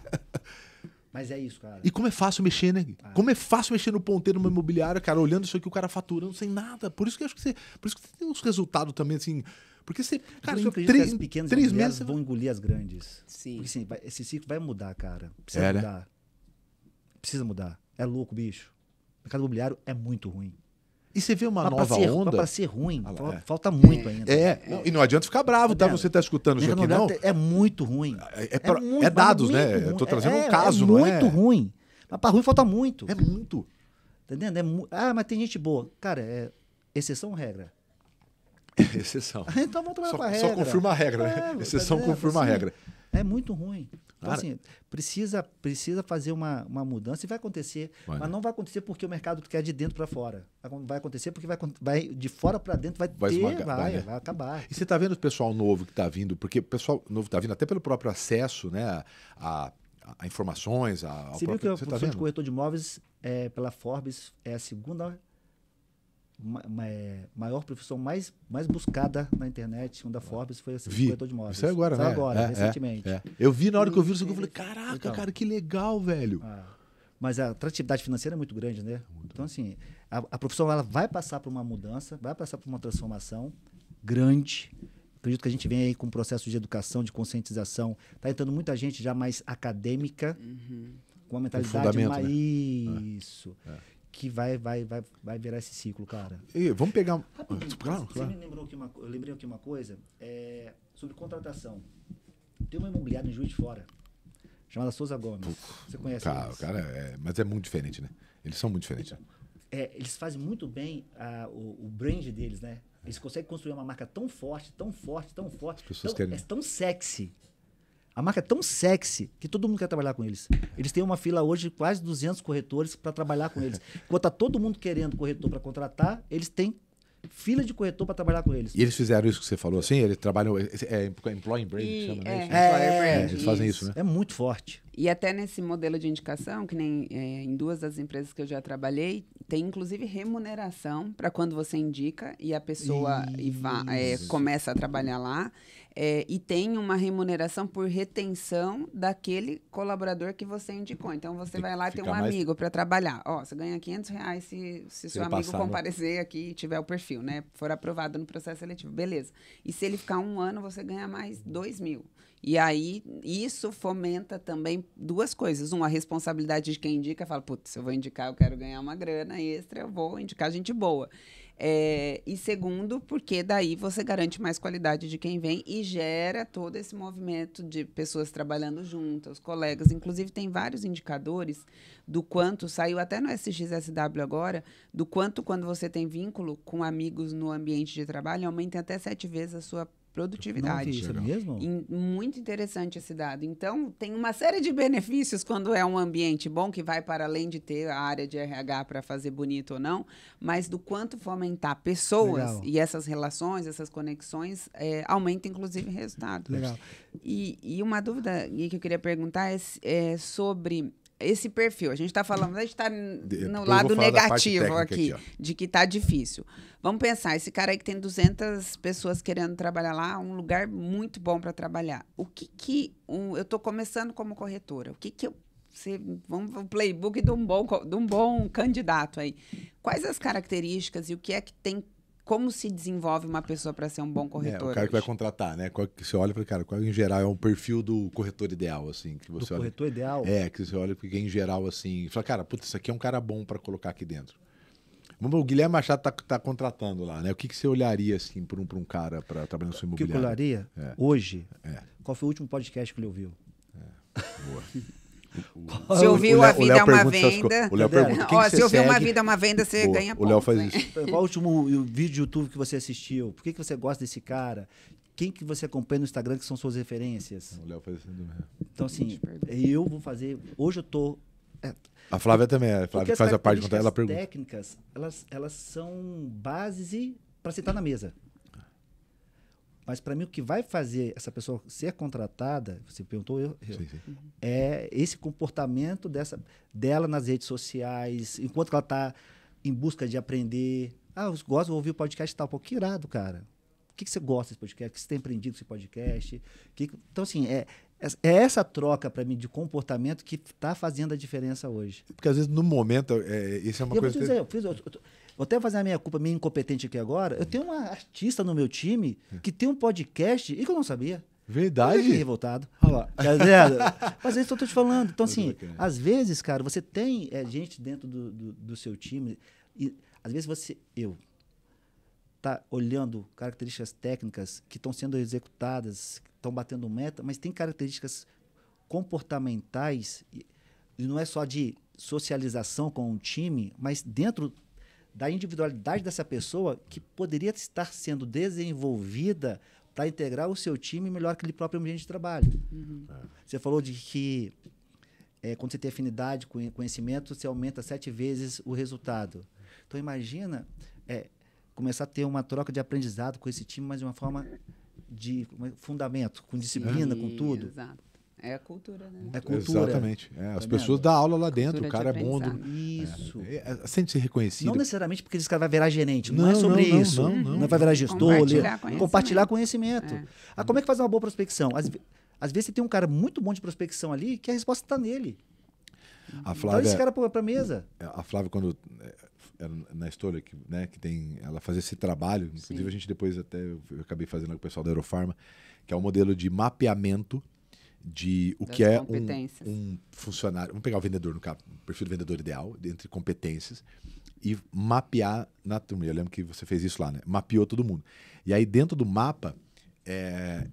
Mas é isso, cara. E como é fácil mexer, né? Como é fácil mexer no ponteiro numa imobiliária, cara, olhando isso aqui, o cara faturando sem nada. Por isso que eu acho que por isso que você tem uns resultados também, assim. Porque você. Cara, eu acredito que as pequenas 3 imobiliárias meses vão engolir as grandes. Sim. Porque assim, esse ciclo vai mudar, cara. Precisa mudar. Né? Precisa mudar. É louco, bicho. O mercado imobiliário é muito ruim. E você vê uma nova onda. Para ser ruim, falta muito ainda. E não adianta ficar bravo, tá? Você tá escutando isso aqui, não? É muito ruim. É dados, né? Eu tô trazendo um caso, não é? É muito ruim. Mas para ruim falta muito. É muito. Entendendo? Mas tem gente boa. Cara, exceção ou regra? Exceção. Então vamos trabalhar com a regra. Só confirma a regra, né? Exceção confirma a regra. É muito ruim. Então, assim, precisa fazer uma mudança e vai acontecer. Mas não vai acontecer porque o mercado quer de dentro para fora. Vai acontecer porque vai de fora para dentro, vai acabar. E você está vendo o pessoal novo que está vindo, porque o pessoal novo está vindo até pelo próprio acesso, né, a informações. Você viu que a profissão de corretor de imóveis, pela Forbes, é a segunda maior profissão mais buscada na internet, segunda Forbes, foi esse corretor de imóveis. Isso é agora, né? Agora, recentemente. Eu vi na hora que eu vi isso, eu falei, caraca, então, cara, que legal, velho. Mas a atratividade financeira é muito grande, né? Então, assim, a profissão ela vai passar por uma mudança, vai passar por uma transformação grande. Acredito que a gente vem aí com um processo de educação, de conscientização. Está entrando muita gente já mais acadêmica, com uma mentalidade mais... Né? Isso. Que vai virar esse ciclo, cara. E vamos pegar... Claro. Você me lembrou aqui eu lembrei aqui uma coisa sobre contratação. Tem uma imobiliária em Juiz de Fora, chamada Souza Gomes. Você conhece eles? Cara, mas é muito diferente, né? Eles são muito diferentes. Eles fazem muito bem o brand deles, né? Eles conseguem construir uma marca tão forte, tão sexy. A marca é tão sexy que todo mundo quer trabalhar com eles. Eles têm uma fila hoje de quase 200 corretores para trabalhar com eles. Enquanto está todo mundo querendo corretor para contratar, eles têm fila de corretor para trabalhar com eles. E eles fizeram isso que você falou, assim? Eles trabalham... Employee Brand, chama, né? Eles fazem isso, né? É muito forte. E até nesse modelo de indicação, que nem em 2 das empresas que eu já trabalhei, tem inclusive remuneração para quando você indica e a pessoa começa a trabalhar lá. E tem uma remuneração por retenção daquele colaborador que você indicou. Então, você vai lá e tem um amigo para trabalhar. Você ganha R$500 se seu amigo comparecer aqui e tiver o perfil, né? For aprovado no processo seletivo. Beleza. E se ele ficar 1 ano, você ganha mais 2.000. E aí, isso fomenta também 2 coisas. A responsabilidade de quem indica. Fala, putz, se eu vou indicar, eu quero ganhar uma grana extra, eu vou indicar gente boa. E segundo, porque daí você garante mais qualidade de quem vem e gera todo esse movimento de pessoas trabalhando juntas, colegas. Inclusive, tem vários indicadores do quanto, saiu até no SXSW agora, do quanto quando você tem vínculo com amigos no ambiente de trabalho, aumenta até 7 vezes a sua produtividade. Não, isso é mesmo? Muito interessante esse dado. Então, tem uma série de benefícios quando é um ambiente bom, que vai para além de ter a área de RH para fazer bonito ou não, mas do quanto fomentar pessoas e essas relações, essas conexões, aumenta, inclusive, resultado. Legal. E uma dúvida que eu queria perguntar é sobre... esse perfil, a gente está falando, a gente está no lado negativo aqui, de que está difícil. Vamos pensar, esse cara aí que tem 200 pessoas querendo trabalhar lá, um lugar muito bom para trabalhar. O que eu estou começando como corretora, vamos o playbook de um bom candidato aí. Quais as características e o que é que tem, como se desenvolve uma pessoa para ser um bom corretor? O cara que vai contratar, né? Você olha e fala, cara, qual em geral é um perfil do corretor ideal, assim, que você olha. Corretor ideal? Que você olha porque em geral, assim, fala, cara, putz, isso aqui é um cara bom para colocar aqui dentro. O Guilherme Machado tá contratando lá, né? O que você olharia, assim, para um cara para trabalhar no seu imobiliário? O que eu olharia hoje? Qual foi o último podcast que ele ouviu? Boa. Se ouviu A Vida é uma Venda... O Léo pergunta, se ouviu Uma Vida é uma Venda, você ganha ponto. O Léo faz isso. Qual o último vídeo de YouTube que você assistiu? Por que você gosta desse cara? Quem que você acompanha no Instagram que são suas referências? O Léo faz isso. Então, assim, eu vou fazer... Hoje eu tô... A Flávia também, a Flávia que faz a parte de contar, ela pergunta. As técnicas, elas são bases para sentar na mesa. Mas, para mim, o que vai fazer essa pessoa ser contratada, você perguntou, sim. É esse comportamento dela nas redes sociais, enquanto ela está em busca de aprender. Eu gosto de ouvir o podcast e tal. Pô, que irado, cara. O que você gosta desse podcast? O que você tem aprendido com esse podcast? Então, assim, É essa troca, para mim, de comportamento que está fazendo a diferença hoje. Porque às vezes, no momento, isso é uma E eu coisa vou te dizer, vou até fazer a minha culpa, minha incompetente aqui agora. Eu tenho uma artista no meu time que tem um podcast e que eu não sabia. Verdade. Eu fiquei revoltado. Olha lá. Tá vendo? Mas é isso que eu tô te falando. Então, assim, às vezes, cara, você tem gente dentro do seu time e às vezes eu tá olhando características técnicas que estão sendo executadas, que estão batendo meta, mas tem características comportamentais e não é só de socialização com o time, mas dentro da individualidade dessa pessoa que poderia estar sendo desenvolvida para integrar o seu time melhor que aquele próprio ambiente de trabalho. Você falou de que quando você tem afinidade com conhecimento, você aumenta 7 vezes o resultado. Então, imagina começar a ter uma troca de aprendizado com esse time, mas de uma forma de fundamento, com disciplina, com tudo. Exato. É a cultura, né? É cultura. Exatamente. As pessoas dão aula lá dentro, Cultura o cara é de bom. Isso. Sente-se reconhecido. Não necessariamente porque esse cara vai virar gerente, não é sobre isso. Não vai virar gestor, compartilhar conhecimento. Como é que faz uma boa prospecção? Às vezes você tem um cara muito bom de prospecção ali que a resposta está nele. A Flávia, então esse cara para a mesa. A Flávia, quando na história que tem, ela fazia esse trabalho, inclusive a gente depois eu acabei fazendo com o pessoal da Aerofarma, que é um modelo de mapeamento de o que é um funcionário. Vamos pegar o vendedor, no caso, o perfil do vendedor ideal, entre competências, e mapear na turma. Eu lembro que você fez isso lá, né? Mapeou todo mundo. E aí, dentro do mapa,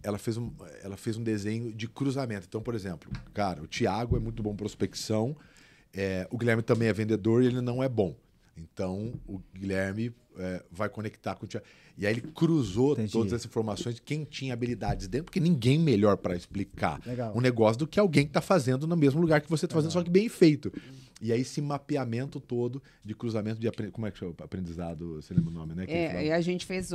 ela fez um desenho de cruzamento. Então, por exemplo, cara, o Thiago é muito bom em prospecção, o Guilherme também é vendedor e ele não é bom. Então, o Guilherme vai conectar com o Thiago. E aí ele cruzou todas as informações de quem tinha habilidades dentro, porque ninguém melhor para explicar um negócio do que alguém que está fazendo no mesmo lugar que você está fazendo, só que bem feito. E aí esse mapeamento todo de cruzamento de aprendizado. Como é que chama? Aprendizado, você lembra o nome, né? E a gente fez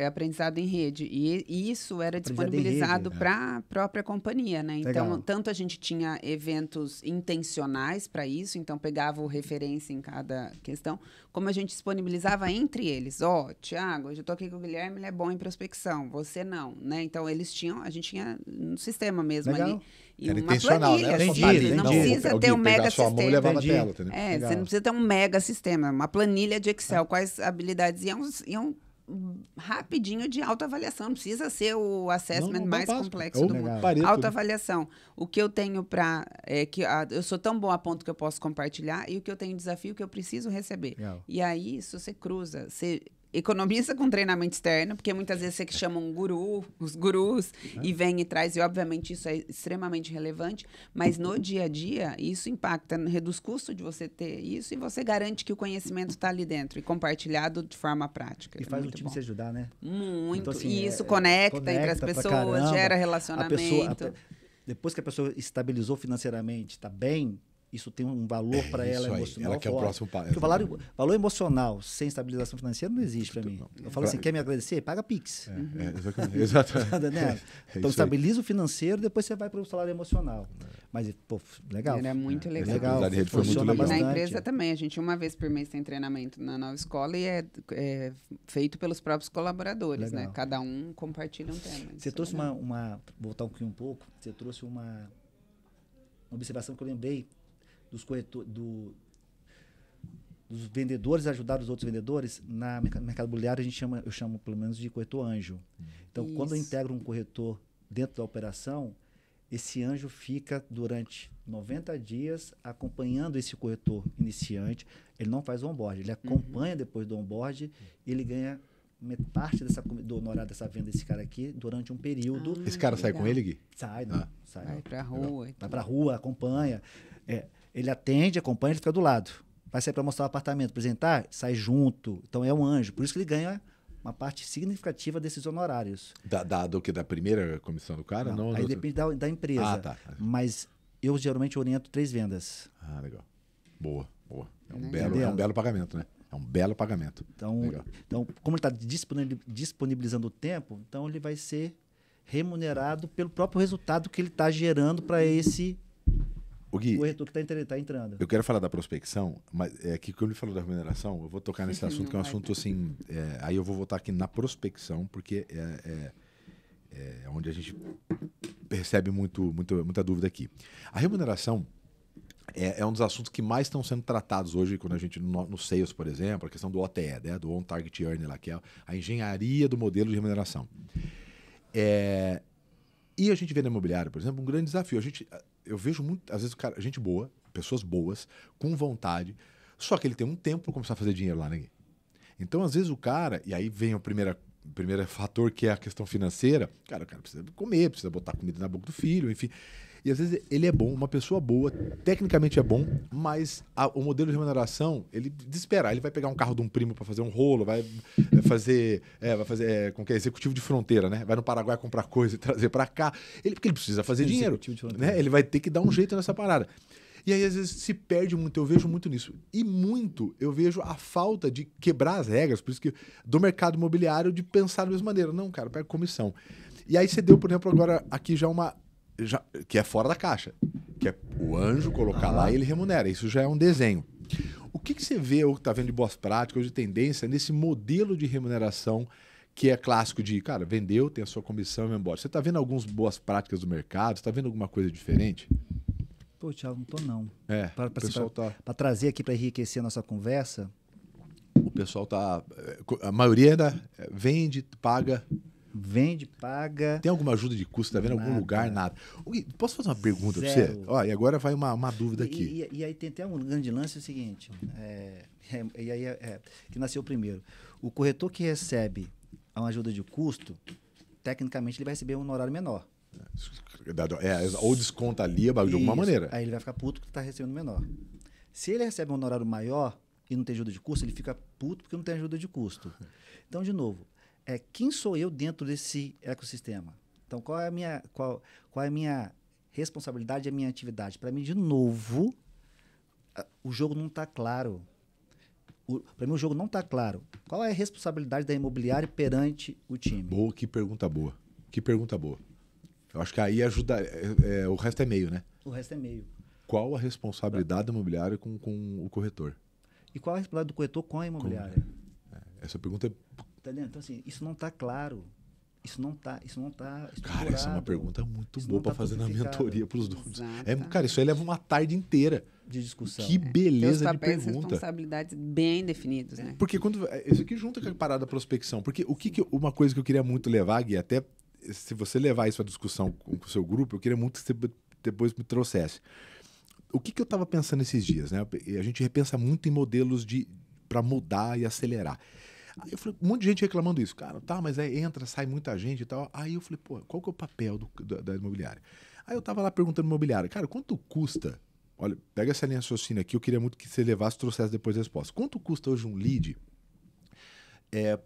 aprendizado em rede. E isso era disponibilizado para a própria companhia, né? Então, tanto a gente tinha eventos intencionais para isso, então pegava o referência em cada questão, como a gente disponibilizava entre eles. Thiago, eu já tô aqui com o Guilherme, ele é bom em prospecção, você não, né? Então, a gente tinha no sistema mesmo ali. E era uma intencional, planilha, né? Não precisa ter um mega sistema. Mão, levava a tela, você não precisa ter um mega sistema, uma planilha de Excel, quais habilidades iam rapidinho de autoavaliação, não precisa ser o assessment mais complexo do mundo. Autoavaliação. O que eu tenho eu sou tão bom a ponto que eu posso compartilhar e o que eu tenho desafio que eu preciso receber. E aí, isso você cruza, você economiza com treinamento externo, porque muitas vezes você que chama os gurus, e vem e traz, e obviamente isso é extremamente relevante, mas no dia a dia, isso impacta, reduz custo de você ter isso, e você garante que o conhecimento está ali dentro, e compartilhado de forma prática. E faz o time se ajudar, né? Muito. Então, assim, e isso conecta entre as pessoas, gera relacionamento. Depois que a pessoa estabilizou financeiramente, está bem, isso tem um valor para ela emocional. Ela quer o próximo passo. Porque o valor emocional sem estabilização financeira não existe para mim. Eu falo assim, quer me agradecer? Paga Pix. Exatamente. Então, estabiliza o financeiro, depois você vai para o salário emocional. Mas, legal. Era muito legal. Funciona bastante. Na empresa também, a gente uma vez por mês tem treinamento na nova escola e é feito pelos próprios colaboradores, né? Cada um compartilha um tema. Você trouxe voltar um pouco, você trouxe uma observação que eu lembrei dos corretores, dos vendedores ajudar os outros vendedores. Na mercado imobiliário eu chamo pelo menos de corretor anjo. Então, quando eu integro um corretor dentro da operação, esse anjo fica durante 90 dias acompanhando esse corretor iniciante. Ele não faz o onboard, ele acompanha depois do onboard e ele ganha parte do honorário dessa venda desse cara aqui durante um período. Esse cara sai com ele, Gui? Sai. Vai pra rua. Vai pra rua, acompanha. Ele atende, acompanha, ele fica do lado. Vai sair para mostrar o apartamento, apresentar, sai junto. Então é um anjo. Por isso que ele ganha uma parte significativa desses honorários. Da primeira comissão do cara? Não, aí depende da empresa. Tá. Mas eu geralmente oriento 3 vendas. Legal. Boa. É um belo pagamento, né? É um belo pagamento. Então como ele está disponibilizando o tempo, então ele vai ser remunerado pelo próprio resultado que ele está gerando para esse Gui, corretor que está entrando. Eu quero falar da prospecção, mas que quando ele falou da remuneração, eu vou tocar nesse assunto, que é um assunto assim. Aí eu vou voltar aqui na prospecção, porque é onde a gente recebe muita dúvida aqui. A remuneração é um dos assuntos que mais estão sendo tratados hoje, quando a gente, no Sales, por exemplo, a questão do OTE, né? Do On Target Earning, lá, que é a engenharia do modelo de remuneração. E a gente vê na imobiliária, por exemplo, um grande desafio. Eu vejo às vezes, gente boa, pessoas boas, com vontade, só que ele tem um tempo para começar a fazer dinheiro lá, né? Então, às vezes, o cara, e aí vem o primeiro fator, que é a questão financeira, o cara precisa comer, precisa botar comida na boca do filho, enfim. E às vezes ele é bom, uma pessoa boa, tecnicamente é bom, mas o modelo de remuneração, ele desespera. Ele vai pegar um carro de um primo para fazer um rolo, vai fazer como que é, executivo de fronteira, né? Vai no Paraguai comprar coisa e trazer para cá. Porque ele precisa fazer dinheiro, né? Ele vai ter que dar um jeito nessa parada. E aí, às vezes, se perde muito, eu vejo muito nisso. E muito, eu vejo a falta de quebrar as regras, por isso que do mercado imobiliário, de pensar da mesma maneira. Não, cara, pega comissão. E aí você deu, por exemplo, agora aqui que é fora da caixa, que é o anjo colocar lá e ele remunera. Isso já é um desenho. O que você vê ou está vendo de boas práticas ou de tendência nesse modelo de remuneração que é clássico de, cara, vendeu, tem a sua comissão e vai embora? Você está vendo algumas boas práticas do mercado? Você está vendo alguma coisa diferente? Pô, Thiago, não tô não. Para trazer aqui para enriquecer a nossa conversa. O pessoal tá... A maioria ainda vende, paga... Vende, paga... Tem alguma ajuda de custo? Tá vendo em algum lugar? Nada. Posso fazer uma pergunta para você? Ó, e agora vai uma dúvida aqui. E aí tem até um grande lance, é o seguinte, que nasceu primeiro. O corretor que recebe uma ajuda de custo, tecnicamente ele vai receber um honorário menor. Ou desconta ali de alguma maneira. Aí ele vai ficar puto porque está recebendo menor. Se ele recebe um honorário maior e não tem ajuda de custo, ele fica puto porque não tem ajuda de custo. Então, de novo, quem sou eu dentro desse ecossistema? Então, qual é a minha responsabilidade e a minha atividade? Para mim, de novo, o jogo não está claro. Para mim, o jogo não está claro. Qual é a responsabilidade da imobiliária perante o time? Boa, que pergunta boa. Que pergunta boa. Eu acho que aí ajuda... o resto é meio, né? O resto é meio. Qual a responsabilidade da imobiliária com o corretor? E qual a responsabilidade do corretor com a imobiliária? Essa pergunta é... Entendeu? Então, assim, isso não está claro. Isso não está Cara, essa é uma pergunta muito boa para fazer na mentoria para os donos. Exato. Cara, isso aí leva uma tarde inteira de discussão. Que beleza de pergunta. Tem os papéis e responsabilidades bem definidos, né? Porque isso aqui junta com a parada da prospecção. Porque uma coisa que eu queria muito levar, Gui, até se você levar isso à discussão com o seu grupo, eu queria muito que você depois me trouxesse. O que eu estava pensando esses dias, né? A gente repensa muito em modelos para mudar e acelerar. Aí eu falei, um monte de gente reclamando isso. Cara, mas aí entra, sai muita gente e tal. Aí eu falei, pô, qual que é o papel da imobiliária? Aí eu tava lá perguntando imobiliária, cara, quanto custa? Olha, pega essa linha de raciocínio aqui, eu queria muito que você levasse e trouxesse depois a resposta. Quanto custa hoje um lead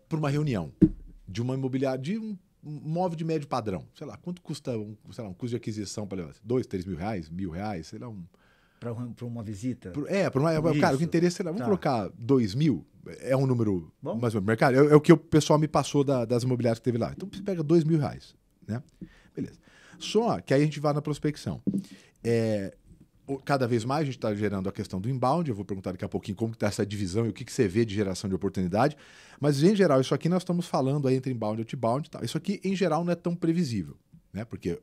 para uma reunião de uma imobiliária, de um móvel de médio padrão? Sei lá, quanto custa um custo de aquisição para levar? 2, 3 mil reais, R$1.000, sei lá, Para uma visita? Cara, o interesse, sei lá, vamos colocar 2 mil, é um número mais ou menos mercado, é o que o pessoal me passou das imobiliárias que teve lá. Então você pega R$2.000, né? Beleza. Só que aí a gente vai na prospecção. Cada vez mais a gente está gerando a questão do inbound, eu vou perguntar daqui a pouquinho como está essa divisão e o que você vê de geração de oportunidade, mas em geral, isso aqui nós estamos falando aí entre inbound e outbound, tá? Isso aqui em geral não é tão previsível. Né? Porque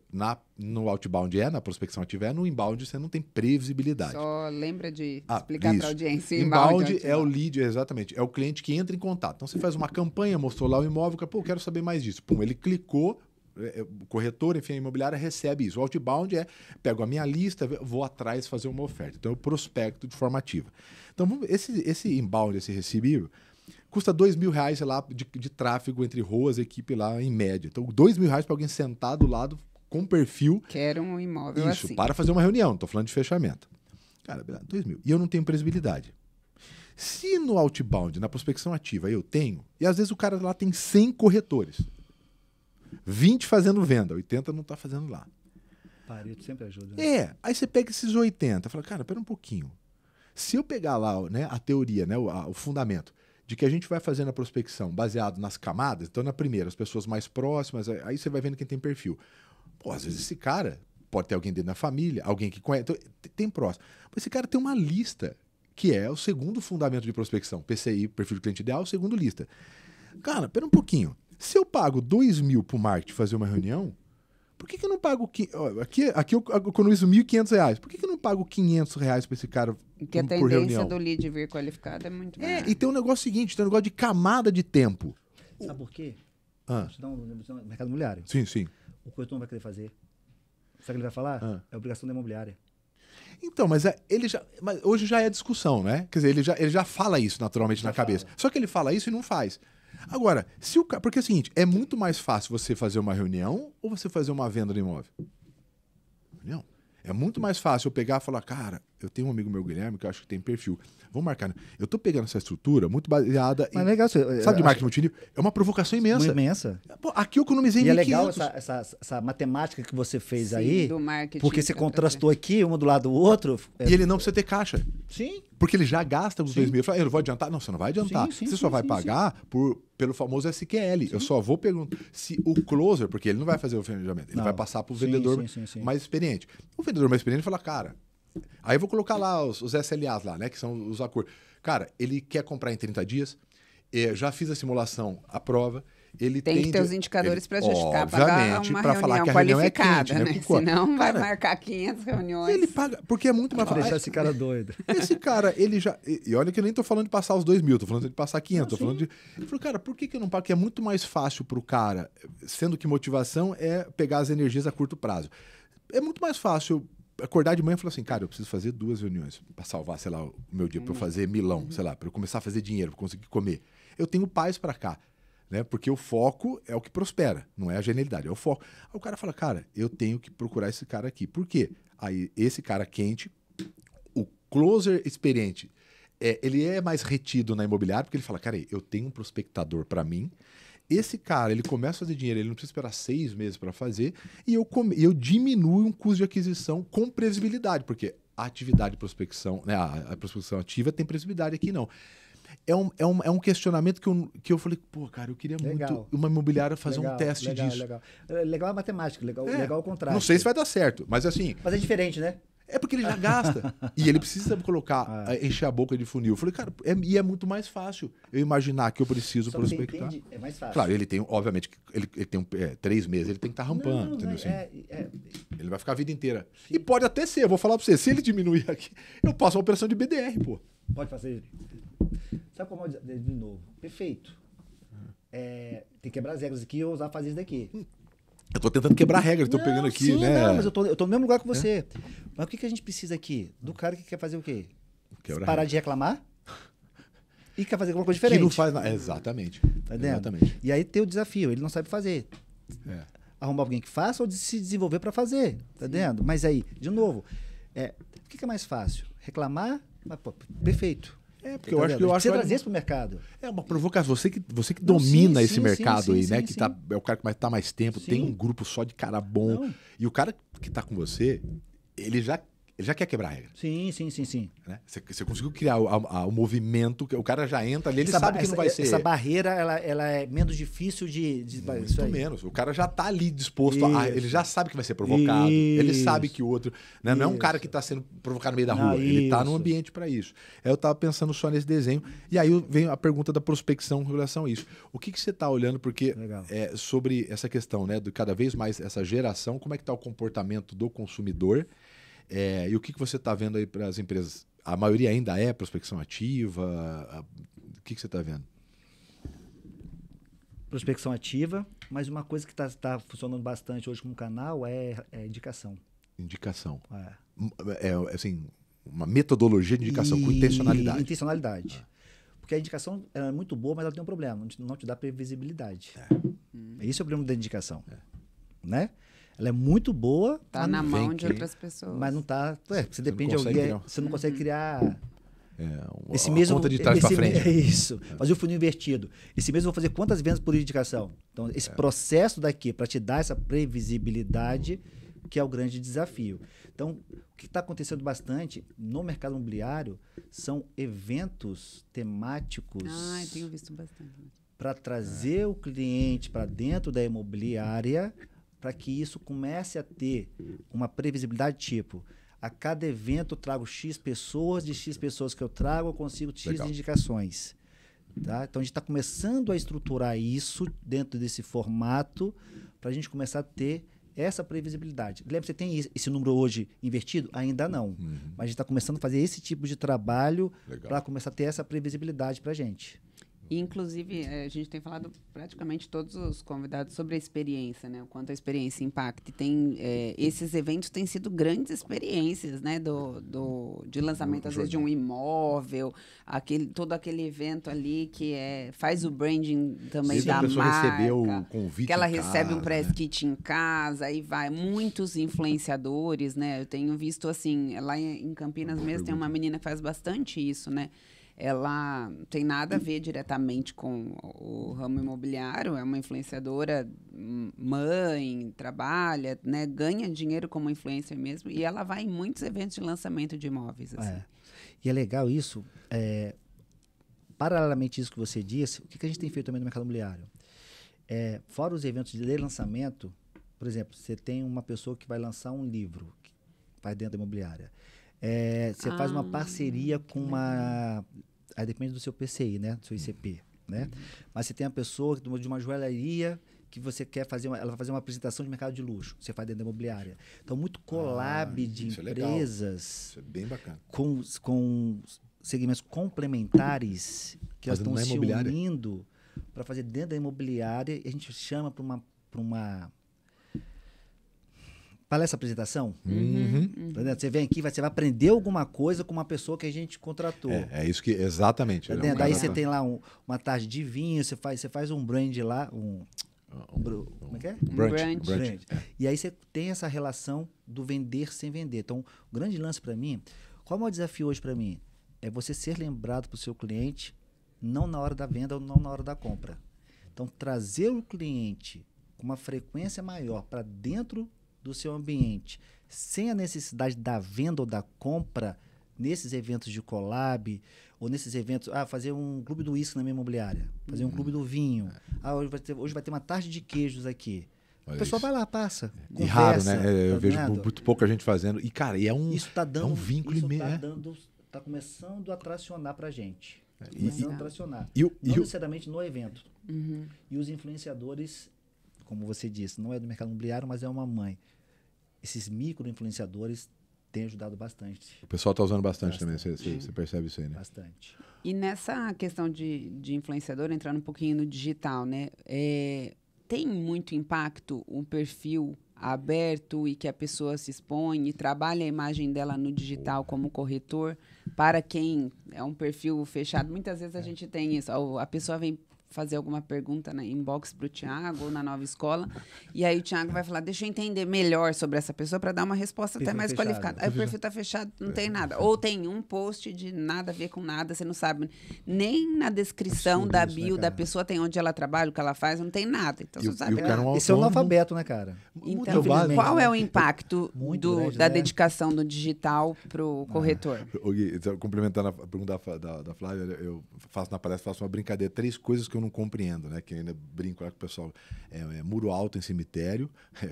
no outbound na prospecção ativa no inbound você não tem previsibilidade. Só lembra de explicar para a audiência. Inbound é o lead, exatamente. É o cliente que entra em contato. Então você faz uma campanha, mostrou lá o imóvel, quero saber mais disso. Pum, ele clicou, o corretor, enfim, a imobiliária recebe isso. O outbound pego a minha lista, vou atrás fazer uma oferta. Então eu prospecto de forma ativa. Então esse inbound, esse recebível, custa R$2.000, sei lá, de tráfego entre ruas, equipe lá em média. Então, R$2.000 para alguém sentar do lado com perfil. Quero um imóvel isso, assim. Para fazer uma reunião, não estou falando de fechamento. Cara, R$2.000. E eu não tenho previsibilidade. Se no outbound, na prospecção ativa, eu tenho, e às vezes o cara lá tem 100 corretores, 20 fazendo venda, 80 não está fazendo lá. Pareto sempre ajuda. Né? Aí você pega esses 80 e fala, cara, pera um pouquinho. Se eu pegar lá, né, a teoria, né, o fundamento, de que a gente vai fazendo a prospecção baseado nas camadas. Então, na primeira, as pessoas mais próximas, aí você vai vendo quem tem perfil. Pô, às vezes esse cara pode ter alguém dentro da família, alguém que conhece, então, tem próximo. Mas esse cara tem uma lista, que é o segundo fundamento de prospecção. PCI, perfil de cliente ideal, o segundo lista. Cara, pera um pouquinho. Se eu pago R$2.000 para o marketing fazer uma reunião, Por que eu não pago... Aqui eu economizo R$1.500. Por que eu não pago R$500 para esse cara Porque a por reunião? tendência do lead vir qualificado é muito maior. E tem um negócio seguinte, tem um negócio de camada de tempo. Sabe por quê? Ah. Vou te dar um mercado imobiliário. Sim, sim. O corretor não vai querer fazer. Sabe o que ele vai falar? É obrigação da imobiliária. Então, mas hoje já é discussão, né? Quer dizer, ele já fala isso naturalmente na cabeça. Só que ele fala isso e não faz. Agora, porque é o seguinte, é muito mais fácil você fazer uma reunião ou você fazer uma venda de imóvel? Não. É muito mais fácil eu pegar e falar, cara, eu tenho um amigo meu, Guilherme, que eu acho que tem perfil. Vamos marcar. Eu tô pegando essa estrutura muito baseada em... legal, sabe de marketing multinível? É uma provocação imensa. Imensa. Pô, aqui eu economizei E 1.500. é legal essa matemática que você fez Sim, aí, do marketing, porque você contrastou aqui, um do lado do outro. E ele não precisa ter caixa. Sim. Porque ele já gasta os 2 mil. Eu falo, eu não vou adiantar? Não, você não vai adiantar. Você só vai pagar pelo famoso SQL. Eu só vou perguntar se o closer, porque ele não vai fazer o fechamento, ele vai passar para o vendedor mais experiente. O vendedor mais experiente fala, cara, aí eu vou colocar lá os SLAs lá, né, que são os acordos. Cara, ele quer comprar em 30 dias, já fiz a simulação, a prova. Ele tem que ter os indicadores para justificar pagar uma reunião falar que a qualificada, reunião é quente, né? Senão vai marcar 500 reuniões. Ele paga, porque é muito mais fácil. Deixar esse cara doido. Esse cara, ele já... E olha que eu nem tô falando de passar os 2 mil, tô falando de passar 500, tô falando de... Ele falou, cara, por que eu não pago? Porque é muito mais fácil pro cara, sendo que motivação é pegar as energias a curto prazo. É muito mais fácil acordar de manhã e falar assim, cara, eu preciso fazer 2 reuniões para salvar, sei lá, o meu dia, para eu fazer milão, sei lá, para eu começar a fazer dinheiro, para conseguir comer. Eu tenho paz para cá. Né? Porque o foco é o que prospera, não é a genialidade, é o foco. Aí o cara fala, cara, eu tenho que procurar esse cara aqui. Por quê? Aí esse cara quente, o closer experiente, ele é mais retido na imobiliária, porque ele fala, cara, eu tenho um prospectador para mim, esse cara, ele começa a fazer dinheiro, ele não precisa esperar 6 meses para fazer, e eu diminuo um custo de aquisição com previsibilidade, porque a atividade de prospecção, né, a prospecção ativa tem previsibilidade, aqui não. É um questionamento que eu falei, pô, cara, eu queria muito uma imobiliária fazer um teste disso. Legal a matemática, legal o contrário. Não sei se vai dar certo, mas assim... Mas é diferente, né? É porque ele já gasta. E ele precisa colocar, encher a boca de funil. Eu falei, cara, é muito mais fácil eu imaginar que eu preciso prospectar. É mais fácil. Claro, ele tem, obviamente, ele tem 3 meses, ele tem que estar rampando, entendeu? Assim, ele vai ficar a vida inteira. Sim. E pode até ser, eu vou falar pra você, se ele diminuir aqui, eu passo uma operação de BDR, pô. Pode fazer. Sabe como é de novo? Perfeito. Tem que quebrar as regras aqui e eu fazer isso daqui. Eu tô tentando quebrar a regra, tô pegando aqui, sim, né? Não, mas eu tô no mesmo lugar que você. Mas o que a gente precisa aqui? Do cara que quer fazer o quê? Parar de reclamar e quer fazer alguma coisa diferente. Que não faz nada. Exatamente. Tá entendendo? Exatamente. E aí tem o desafio, ele não sabe fazer. Arrumar alguém que faça ou se desenvolver para fazer. Tá entendendo? Mas aí, de novo, o que é mais fácil? Reclamar? Mas, pô, perfeito. Porque eu acho que você trazer isso pro mercado. É uma provocação. Você que domina esse mercado aí, né? Que é o cara que tá mais tempo, tem um grupo só de cara bom. E o cara que tá com você, ele já quer quebrar a regra. Sim. Né? Você conseguiu criar o movimento, o cara já entra ali, ele sabe que não vai ser... Essa barreira, ela é menos difícil de muito menos. O cara já tá ali disposto ele já sabe que vai ser provocado, ele sabe que o outro... Né? Não é um cara que tá sendo provocado no meio da rua, ele tá num ambiente para isso. Eu tava pensando só nesse desenho, e aí vem a pergunta da prospecção em relação a isso. O que você tá olhando, porque sobre essa questão, né, de cada vez mais essa geração, como é que tá o comportamento do consumidor, e o que você está vendo aí para as empresas? A maioria ainda é prospecção ativa? O que você está vendo? Prospecção ativa, mas uma coisa que está funcionando bastante hoje como canal é indicação. Indicação. Assim, uma metodologia de indicação com intencionalidade. Intencionalidade. Porque a indicação é muito boa, mas ela tem um problema, não te dá previsibilidade. Esse é o problema da indicação. Né? Ela é muito boa. Tá na mão de outras pessoas. Mas não tá. Você depende de alguém. Você não consegue criar. Esse mês conta de trás para frente. É isso. Fazer o funil invertido. Esse mês eu vou fazer quantas vendas por indicação? Então, esse processo daqui, para te dar essa previsibilidade, que é o grande desafio. Então, o que está acontecendo bastante no mercado imobiliário são eventos temáticos. Eu tenho visto bastante. Para trazer o cliente para dentro da imobiliária, para que isso comece a ter uma previsibilidade tipo, a cada evento eu trago X pessoas, de X pessoas que eu trago, eu consigo X indicações. Tá? Então, a gente está começando a estruturar isso dentro desse formato para a gente começar a ter essa previsibilidade. Lembra, você tem esse número hoje invertido? Ainda não. Mas a gente está começando a fazer esse tipo de trabalho para começar a ter essa previsibilidade para a gente. Inclusive, a gente tem falado praticamente todos os convidados sobre a experiência, né? O quanto a experiência impacta. Esses eventos têm sido grandes experiências, né? De lançamento, às vezes, de um imóvel, todo aquele evento ali que faz o branding também da marca. A pessoa recebeu o convite que ela em recebe casa, um press kit em casa, aí vai. Muitos influenciadores, né? Eu tenho visto, assim, lá em Campinas mesmo, tem uma menina que faz bastante isso, né? Ela não tem nada a ver diretamente com o ramo imobiliário, é uma influenciadora, mãe, trabalha, né, ganha dinheiro como influencer mesmo, e ela vai em muitos eventos de lançamento de imóveis. Assim. E é legal isso, paralelamente a isso que você disse, o que a gente tem feito também no mercado imobiliário? Fora os eventos de lançamento, por exemplo, você tem uma pessoa que vai lançar um livro, que vai dentro da imobiliária. Você faz uma parceria com uma... Aí depende do seu PCI, né? Do seu ICP, né? Mas você tem uma pessoa de uma joalheria que você quer fazer... Ela vai fazer uma apresentação de mercado de luxo. Você faz dentro da imobiliária. Então, muito collab de empresas... Isso é bem bacana. Com segmentos complementares que elas estão se unindo para fazer dentro da imobiliária. E a gente chama para uma palestra, apresentação. Você vem aqui, você vai aprender alguma coisa com uma pessoa que a gente contratou. É isso que, exatamente. Daí você tem lá uma tarde de vinho, você faz um brand lá, como é que é? Brand. E aí você tem essa relação do vender sem vender. Então, o grande lance para mim, qual é o maior desafio hoje para mim? É você ser lembrado para o seu cliente, não na hora da venda ou não na hora da compra. Então, trazer o cliente com uma frequência maior para dentro do seu ambiente, sem a necessidade da venda ou da compra, nesses eventos de collab, ou nesses eventos, fazer um clube do uísque na minha imobiliária, fazer um clube do vinho, hoje vai ter uma tarde de queijos aqui. Olha a pessoa isso. vai lá, passa, E conversa, raro, né? Eu vejo vendo? muito pouca gente fazendo. E, cara, Isso tá dando, é um vínculo tá começando a tracionar pra gente. Não não necessariamente no evento. E os influenciadores, como você disse, não é do mercado imobiliário, mas é uma mãe. Esses micro-influenciadores têm ajudado bastante. O pessoal está usando bastante também, você percebe isso aí, né? Bastante. E nessa questão de influenciador, entrando um pouquinho no digital, né? Tem muito impacto um perfil aberto e que a pessoa se expõe e trabalha a imagem dela no digital como corretor para quem é um perfil fechado. Muitas vezes a gente tem isso. A pessoa vem fazer alguma pergunta na inbox para o Thiago ou na Nova Escola, e aí o Thiago vai falar, deixa eu entender melhor sobre essa pessoa para dar uma resposta até mais qualificada. Aí o perfil está fechado, não tem nada. Ou tem um post de nada a ver com nada, você não sabe nem na descrição da bio da pessoa tem onde ela trabalha, o que ela faz, não tem nada. Então, você sabe. Esse é um analfabeto, né, cara? Então, qual é o impacto da dedicação do digital para o corretor? Gui, complementando a pergunta da Flávia, eu faço na palestra, faço uma brincadeira, 3 coisas que eu não compreendo, né? Que ainda brinco lá com o pessoal. Muro alto em cemitério,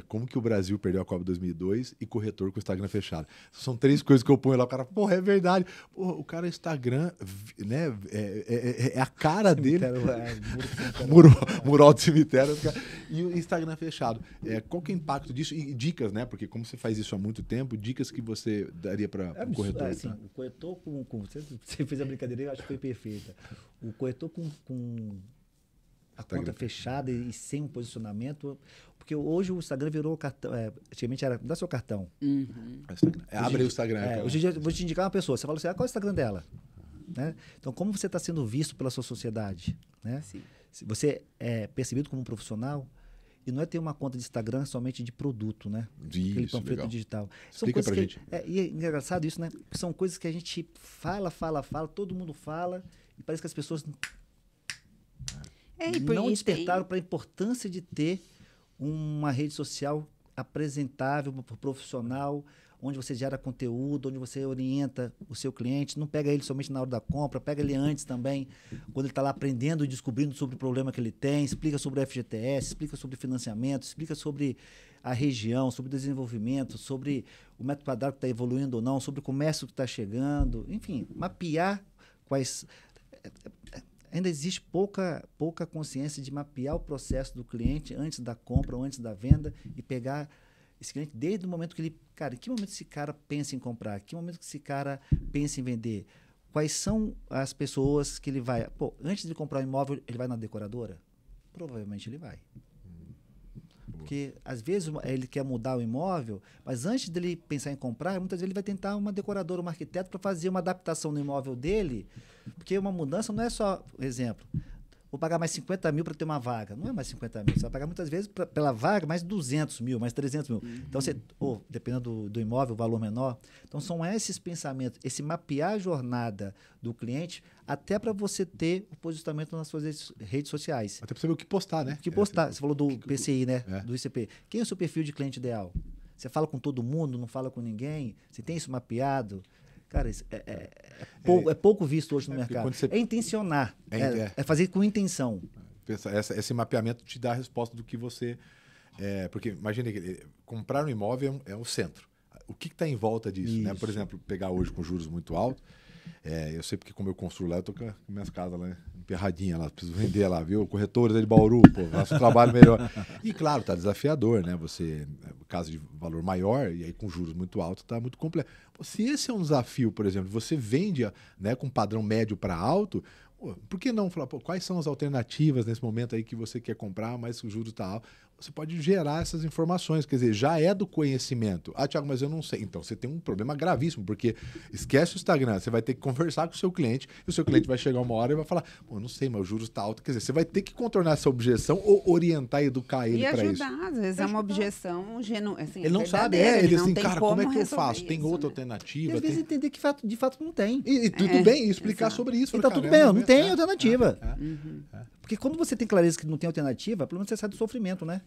como que o Brasil perdeu a Copa 2002 e corretor com o Instagram fechado. São 3 coisas que eu ponho lá, o cara, porra, é verdade. Porra, o cara, Instagram, né? É a cara dele. Muro alto em cemitério. E o Instagram fechado. Qual que é o impacto disso? E dicas, né? Porque como você faz isso há muito tempo, dicas que você daria para o corretor? Assim, o corretor você fez a brincadeira, eu acho que foi perfeita. O corretor com a conta fechada e sem um posicionamento, porque hoje o Instagram virou cartão. Antigamente era, dá seu cartão. Abre o Instagram. Hoje em dia eu vou te indicar uma pessoa, você fala assim, qual é o Instagram dela? Né? Então, como você está sendo visto pela sua sociedade? Né? Sim. Você é percebido como um profissional, e não é ter uma conta de Instagram somente de produto, né? Aquele panfleto legal. Digital. Explica pra gente. E é engraçado isso, né? São coisas que a gente fala, todo mundo fala, e parece que as pessoas não despertaram para a importância de ter uma rede social apresentável, profissional, onde você gera conteúdo, onde você orienta o seu cliente, não pega ele somente na hora da compra, pega ele antes também, quando ele está lá aprendendo e descobrindo sobre o problema que ele tem, explica sobre o FGTS, explica sobre financiamento, explica sobre a região, sobre desenvolvimento, sobre o metro quadrado que está evoluindo ou não, sobre o comércio que está chegando, enfim, mapear quais... Ainda existe pouca consciência de mapear o processo do cliente antes da compra ou antes da venda e pegar Esse cliente, desde o momento que ele... Cara, em que momento esse cara pensa em comprar? Em que momento que esse cara pensa em vender? Quais são as pessoas que ele vai... Pô, antes de comprar um imóvel, ele vai na decoradora? Provavelmente ele vai. Porque, às vezes, ele quer mudar o imóvel, mas antes dele pensar em comprar, muitas vezes ele vai tentar uma decoradora, um arquiteto, para fazer uma adaptação no imóvel dele, porque uma mudança não é só, por exemplo, vou pagar mais 50 mil para ter uma vaga. Não é mais 50 mil, você vai pagar muitas vezes pela vaga mais 200 mil, mais 300 mil. Então, dependendo do imóvel, o valor menor. Então, são esses pensamentos, esse mapear a jornada do cliente, até para você ter o posicionamento nas suas redes sociais. Até para saber o que postar, né? O que postar. Você falou do PCI, né? Do ICP. Quem é o seu perfil de cliente ideal? Você fala com todo mundo, não fala com ninguém? Você tem isso mapeado? Cara, isso é pouco visto hoje no mercado. É intencionar. É fazer com intenção. Esse mapeamento te dá a resposta do que você... porque imagina que comprar um imóvel é o centro. O que está em volta disso? Né? Por exemplo, pegar hoje com juros muito altos. Eu sei porque como eu construo lá, eu tô com minhas casas lá emperradinhas lá, preciso vender lá, viu? Corretores de Bauru, pô, faço um trabalho melhor. E claro, tá desafiador, né? Você, casa de valor maior, e aí com juros muito altos, tá muito complexo. Se esse é um desafio, por exemplo, você vende, né, com padrão médio para alto, por que não falar, quais são as alternativas nesse momento aí que você quer comprar, mas o juros está alto? Você pode gerar essas informações, quer dizer, já é do conhecimento. Ah, Thiago, mas eu não sei. Então, você tem um problema gravíssimo, porque esquece o Instagram, você vai ter que conversar com o seu cliente, e o seu cliente vai chegar uma hora e vai falar, eu não sei, mas o juros está alto. Quer dizer, você vai ter que contornar essa objeção ou orientar e educar ele para isso. E ajudar, às vezes é uma objeção genuína. Assim, ele não sabe, ele não assim, tem cara, como é que eu faço? Isso, tem outra né? alternativa? E às vezes entender que de fato não tem. E tudo bem, explicar sobre isso. Então tudo bem, não tem alternativa. Porque quando você tem clareza que não tem alternativa, pelo menos você sai do sofrimento, né?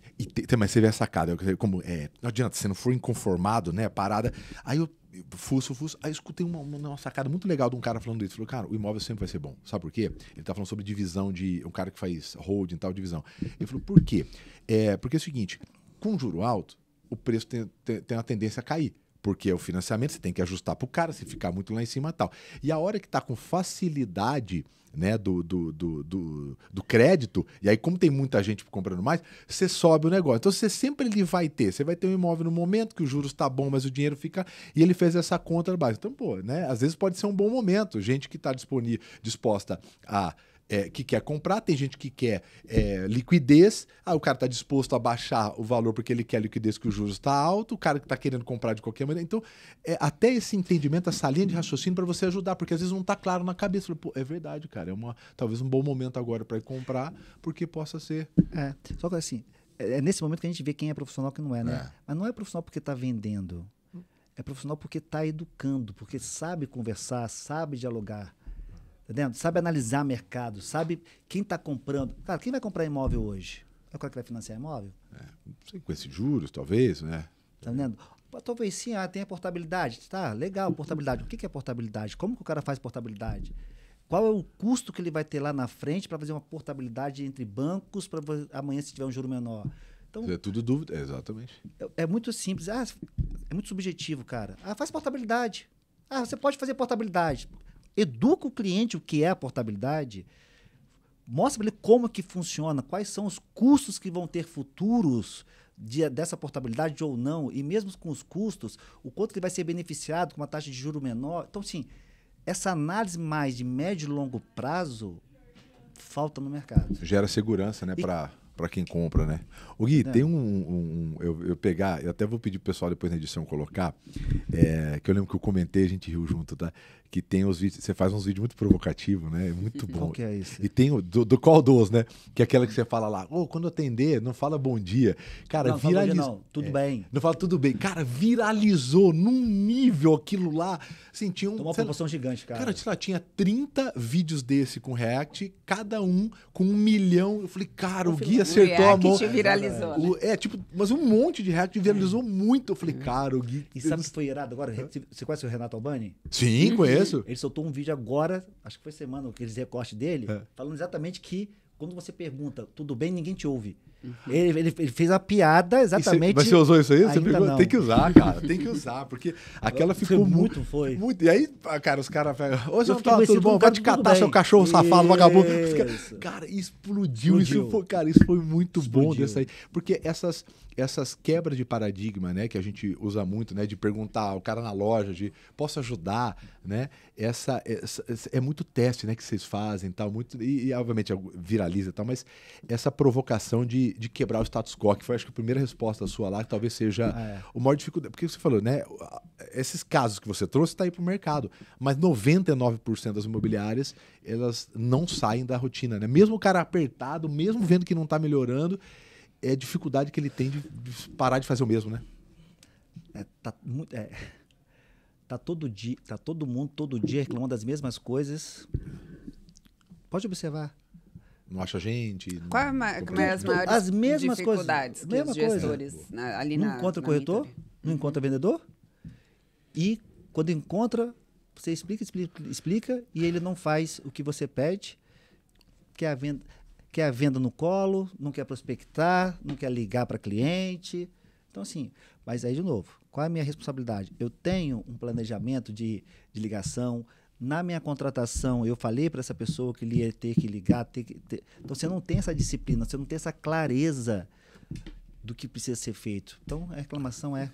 Mas você vê a sacada, como não adianta, se não for inconformado, né, parada. Aí eu fuço, aí eu escutei uma sacada muito legal de um cara falando isso. Falou, cara, o imóvel sempre vai ser bom. Sabe por quê? Ele tá falando sobre divisão um cara que faz holding e tal, divisão. Ele falou, por quê? Porque é o seguinte, com juro alto, o preço tem uma tendência a cair. Porque o financiamento você tem que ajustar para o cara, se ficar muito lá em cima e tal. E a hora que está com facilidade, né, do crédito, e aí como tem muita gente comprando mais, você sobe o negócio. Então você sempre vai ter um imóvel no momento que o juros está bom, mas o dinheiro fica... E ele fez essa conta na base. Então, pô, né, às vezes pode ser um bom momento. Gente que está disposta a... que quer comprar, tem gente que quer liquidez, o cara está disposto a baixar o valor porque ele quer liquidez que o juros está alto, o cara que está querendo comprar de qualquer maneira. Então, até esse entendimento, essa linha de raciocínio para você ajudar, porque às vezes não está claro na cabeça. Pô, é verdade, cara, talvez um bom momento agora para ir comprar, porque possa ser. Só que assim, é nesse momento que a gente vê quem é profissional e quem não é, né? Mas não é profissional porque está vendendo, é profissional porque está educando, porque sabe conversar, sabe dialogar. Entendendo? Sabe analisar mercado, sabe quem está comprando. Cara, quem vai comprar imóvel hoje? É o cara que vai financiar imóvel? Não sei, com esses juros, talvez, né? Tá entendendo? Talvez sim, tem a portabilidade. Tá, legal, portabilidade. O que é portabilidade? Como que o cara faz portabilidade? Qual é o custo que ele vai ter lá na frente para fazer uma portabilidade entre bancos para amanhã se tiver um juro menor? Então, é tudo dúvida, exatamente. É muito simples. É muito subjetivo, cara. Faz portabilidade. Você pode fazer portabilidade. Educa o cliente o que é a portabilidade, mostra para ele como que funciona, quais são os custos que vão ter futuros dessa portabilidade ou não, e mesmo com os custos, o quanto ele vai ser beneficiado com uma taxa de juro menor. Então, sim, essa análise mais de médio e longo prazo falta no mercado. Gera segurança, né, para quem compra, né? O Gui, tem eu até vou pedir pro pessoal depois na edição colocar, que eu lembro que eu comentei, a gente riu junto, tá? Que tem os vídeos, você faz uns vídeos muito provocativos, né? É muito bom. Qual que é isso? E tem o do Call 12, né? Que é aquela que você fala lá, quando atender, não fala bom dia. Cara, não, viralizou. Não, tudo bem. Não fala tudo bem. Cara, viralizou num nível aquilo lá. Assim, tinha uma proporção gigante, cara. Cara, sei lá, tinha 30 vídeos desse com React, cada um com 1 milhão. Eu falei, cara, o Gui acertou a mão. Viralizou, né? Mas um monte de React viralizou muito. Eu falei, cara, o Gui... E sabe o que foi irado agora? Você conhece o Renato Albani? Sim, conheço. Ele soltou um vídeo agora, acho que foi semana, aqueles recortes dele, falando exatamente que quando você pergunta tudo bem, ninguém te ouve. Ele fez a piada exatamente. Mas você usou isso aí? Você Ainda pegou? não. Tem que usar, cara. Tem que usar, porque aquela ficou muito. Foi. E aí, cara, os caras pegam. Ô, Eu João fiquei Paulo, tudo conhecido bom? como Vai cara te do catar, tudo seu bem. cachorro safado, vagabundo. Isso. Cara, explodiu. Isso Explodiu. foi, cara, isso foi muito bom Explodiu. dessa aí. Porque essas quebras de paradigma, né, que a gente usa muito, né, de perguntar o cara na loja, de posso ajudar, né? Essa é muito teste, né, que vocês fazem, tal, muito e obviamente viraliza, tal, mas essa provocação de quebrar o status quo, que foi acho que a primeira resposta sua lá, que talvez seja o maior dificuldade, porque você falou, né, esses casos que você trouxe tá aí pro mercado, mas 99% das imobiliárias, elas não saem da rotina, né? Mesmo o cara apertado, mesmo vendo que não tá melhorando, é a dificuldade que ele tem de parar de fazer o mesmo, né? Tá todo mundo todo dia reclamando das mesmas coisas. Pode observar. Não acha gente. Qual é as maiores As mesmas dificuldades coisas. que Mesma os coisa. gestores ali Não encontra corretor, mentoria? não encontra vendedor. E quando encontra, você explica e ele não faz o que você pede, quer a venda no colo, não quer prospectar, não quer ligar para cliente. Então, assim, mas aí, de novo, qual é a minha responsabilidade? Eu tenho um planejamento de ligação. Na minha contratação, eu falei para essa pessoa que ele ia ter que ligar. Então, você não tem essa disciplina, você não tem essa clareza do que precisa ser feito. Então, a reclamação é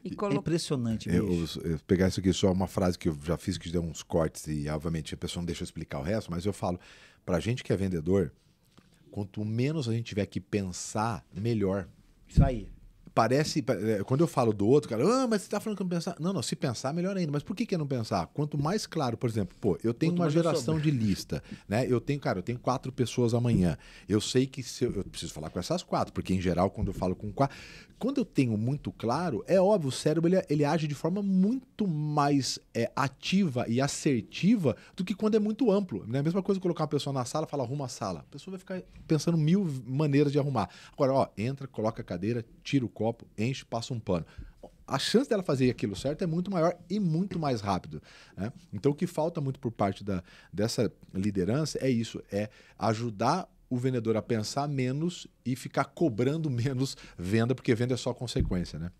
impressionante mesmo. Eu pegar isso aqui só uma frase que eu já fiz, que deu uns cortes e, obviamente, a pessoa não deixa eu explicar o resto, mas eu falo, pra gente que é vendedor, quanto menos a gente tiver que pensar, melhor. Isso aí. Parece, quando eu falo do outro, cara, mas você tá falando que não pensar. Não, se pensar, melhor ainda. Mas por que não pensar? Quanto mais claro, por exemplo, eu tenho uma geração de lista, né? Eu tenho 4 pessoas amanhã. Eu sei que eu preciso falar com essas 4, porque em geral, quando eu falo com 4, quando eu tenho muito claro, é óbvio, o cérebro ele age de forma muito mais ativa e assertiva do que quando é muito amplo. É a mesma coisa colocar uma pessoa na sala e falar, arruma a sala. A pessoa vai ficar pensando 1000 maneiras de arrumar. Agora, entra, coloca a cadeira, tira o copo, enche, passa um pano. A chance dela fazer aquilo certo é muito maior e muito mais rápido, né? Então, o que falta muito por parte dessa liderança é isso, é ajudar o vendedor a pensar menos e ficar cobrando menos venda, porque venda é só consequência, né?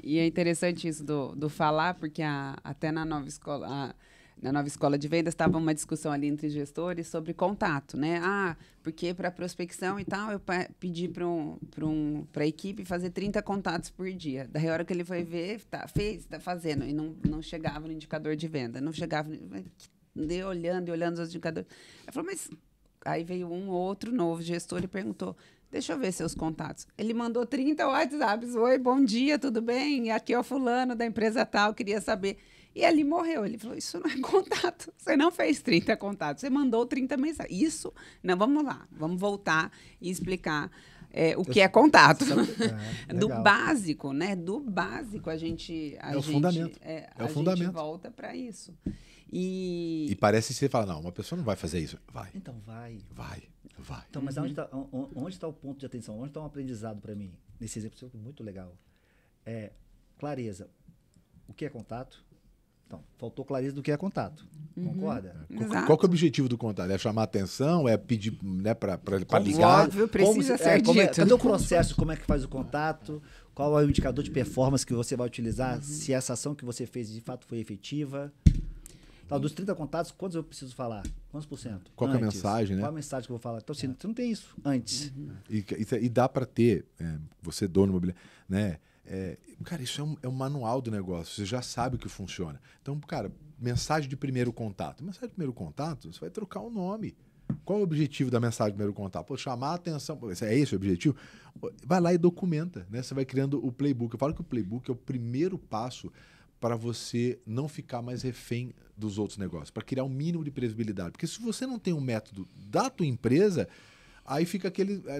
E é interessante isso do falar, porque até na nova escola de vendas estava uma discussão ali entre gestores sobre contato, né? Porque para prospecção e tal, eu pedi para a equipe fazer 30 contatos por dia. Daí a hora que ele foi ver, tá fazendo, e não chegava no indicador de venda, não chegava, olhando os indicadores. Ele falou, mas aí veio um outro novo gestor e perguntou, deixa eu ver seus contatos. Ele mandou 30 WhatsApps, oi, bom dia, tudo bem? Aqui é o fulano da empresa tal, queria saber. E ali morreu. Ele falou, isso não é contato. Você não fez 30 contatos, você mandou 30 mensagens. Isso, não, vamos lá, vamos voltar e explicar o que é contato. Do básico, né? Do básico a gente... o fundamento. A gente volta para isso. E parece que você fala, não, uma pessoa não vai fazer isso. Vai. Então vai. Então, mas onde está o ponto de atenção? Onde está um aprendizado para mim? Nesse exemplo muito legal. Clareza. O que é contato? Então, faltou clareza do que é contato. Concorda? Qual que é o objetivo do contato? É chamar atenção? É pedir, né, para ligar? Óbvio, precisa ser dito. Cadê o processo? Como é que faz o contato? Qual é o indicador de performance que você vai utilizar? Se essa ação que você fez de fato foi efetiva? Então, dos 30 contatos, quantos eu preciso falar? Quantos por cento? Qual que é a mensagem, né? Qual a mensagem que eu vou falar? Então, assim, você não tem isso antes. E dá para ter, você dono imobiliário, né? Cara, isso é um manual do negócio, você já sabe o que funciona. Então, cara, mensagem de primeiro contato. Mensagem de primeiro contato, você vai trocar o nome. Qual é o objetivo da mensagem de primeiro contato? Chamar a atenção. É esse o objetivo? Vai lá e documenta, né? Você vai criando o playbook. Eu falo que o playbook é o primeiro passo para você não ficar mais refém dos outros negócios, para criar um mínimo de previsibilidade. Porque se você não tem um método da tua empresa, aí fica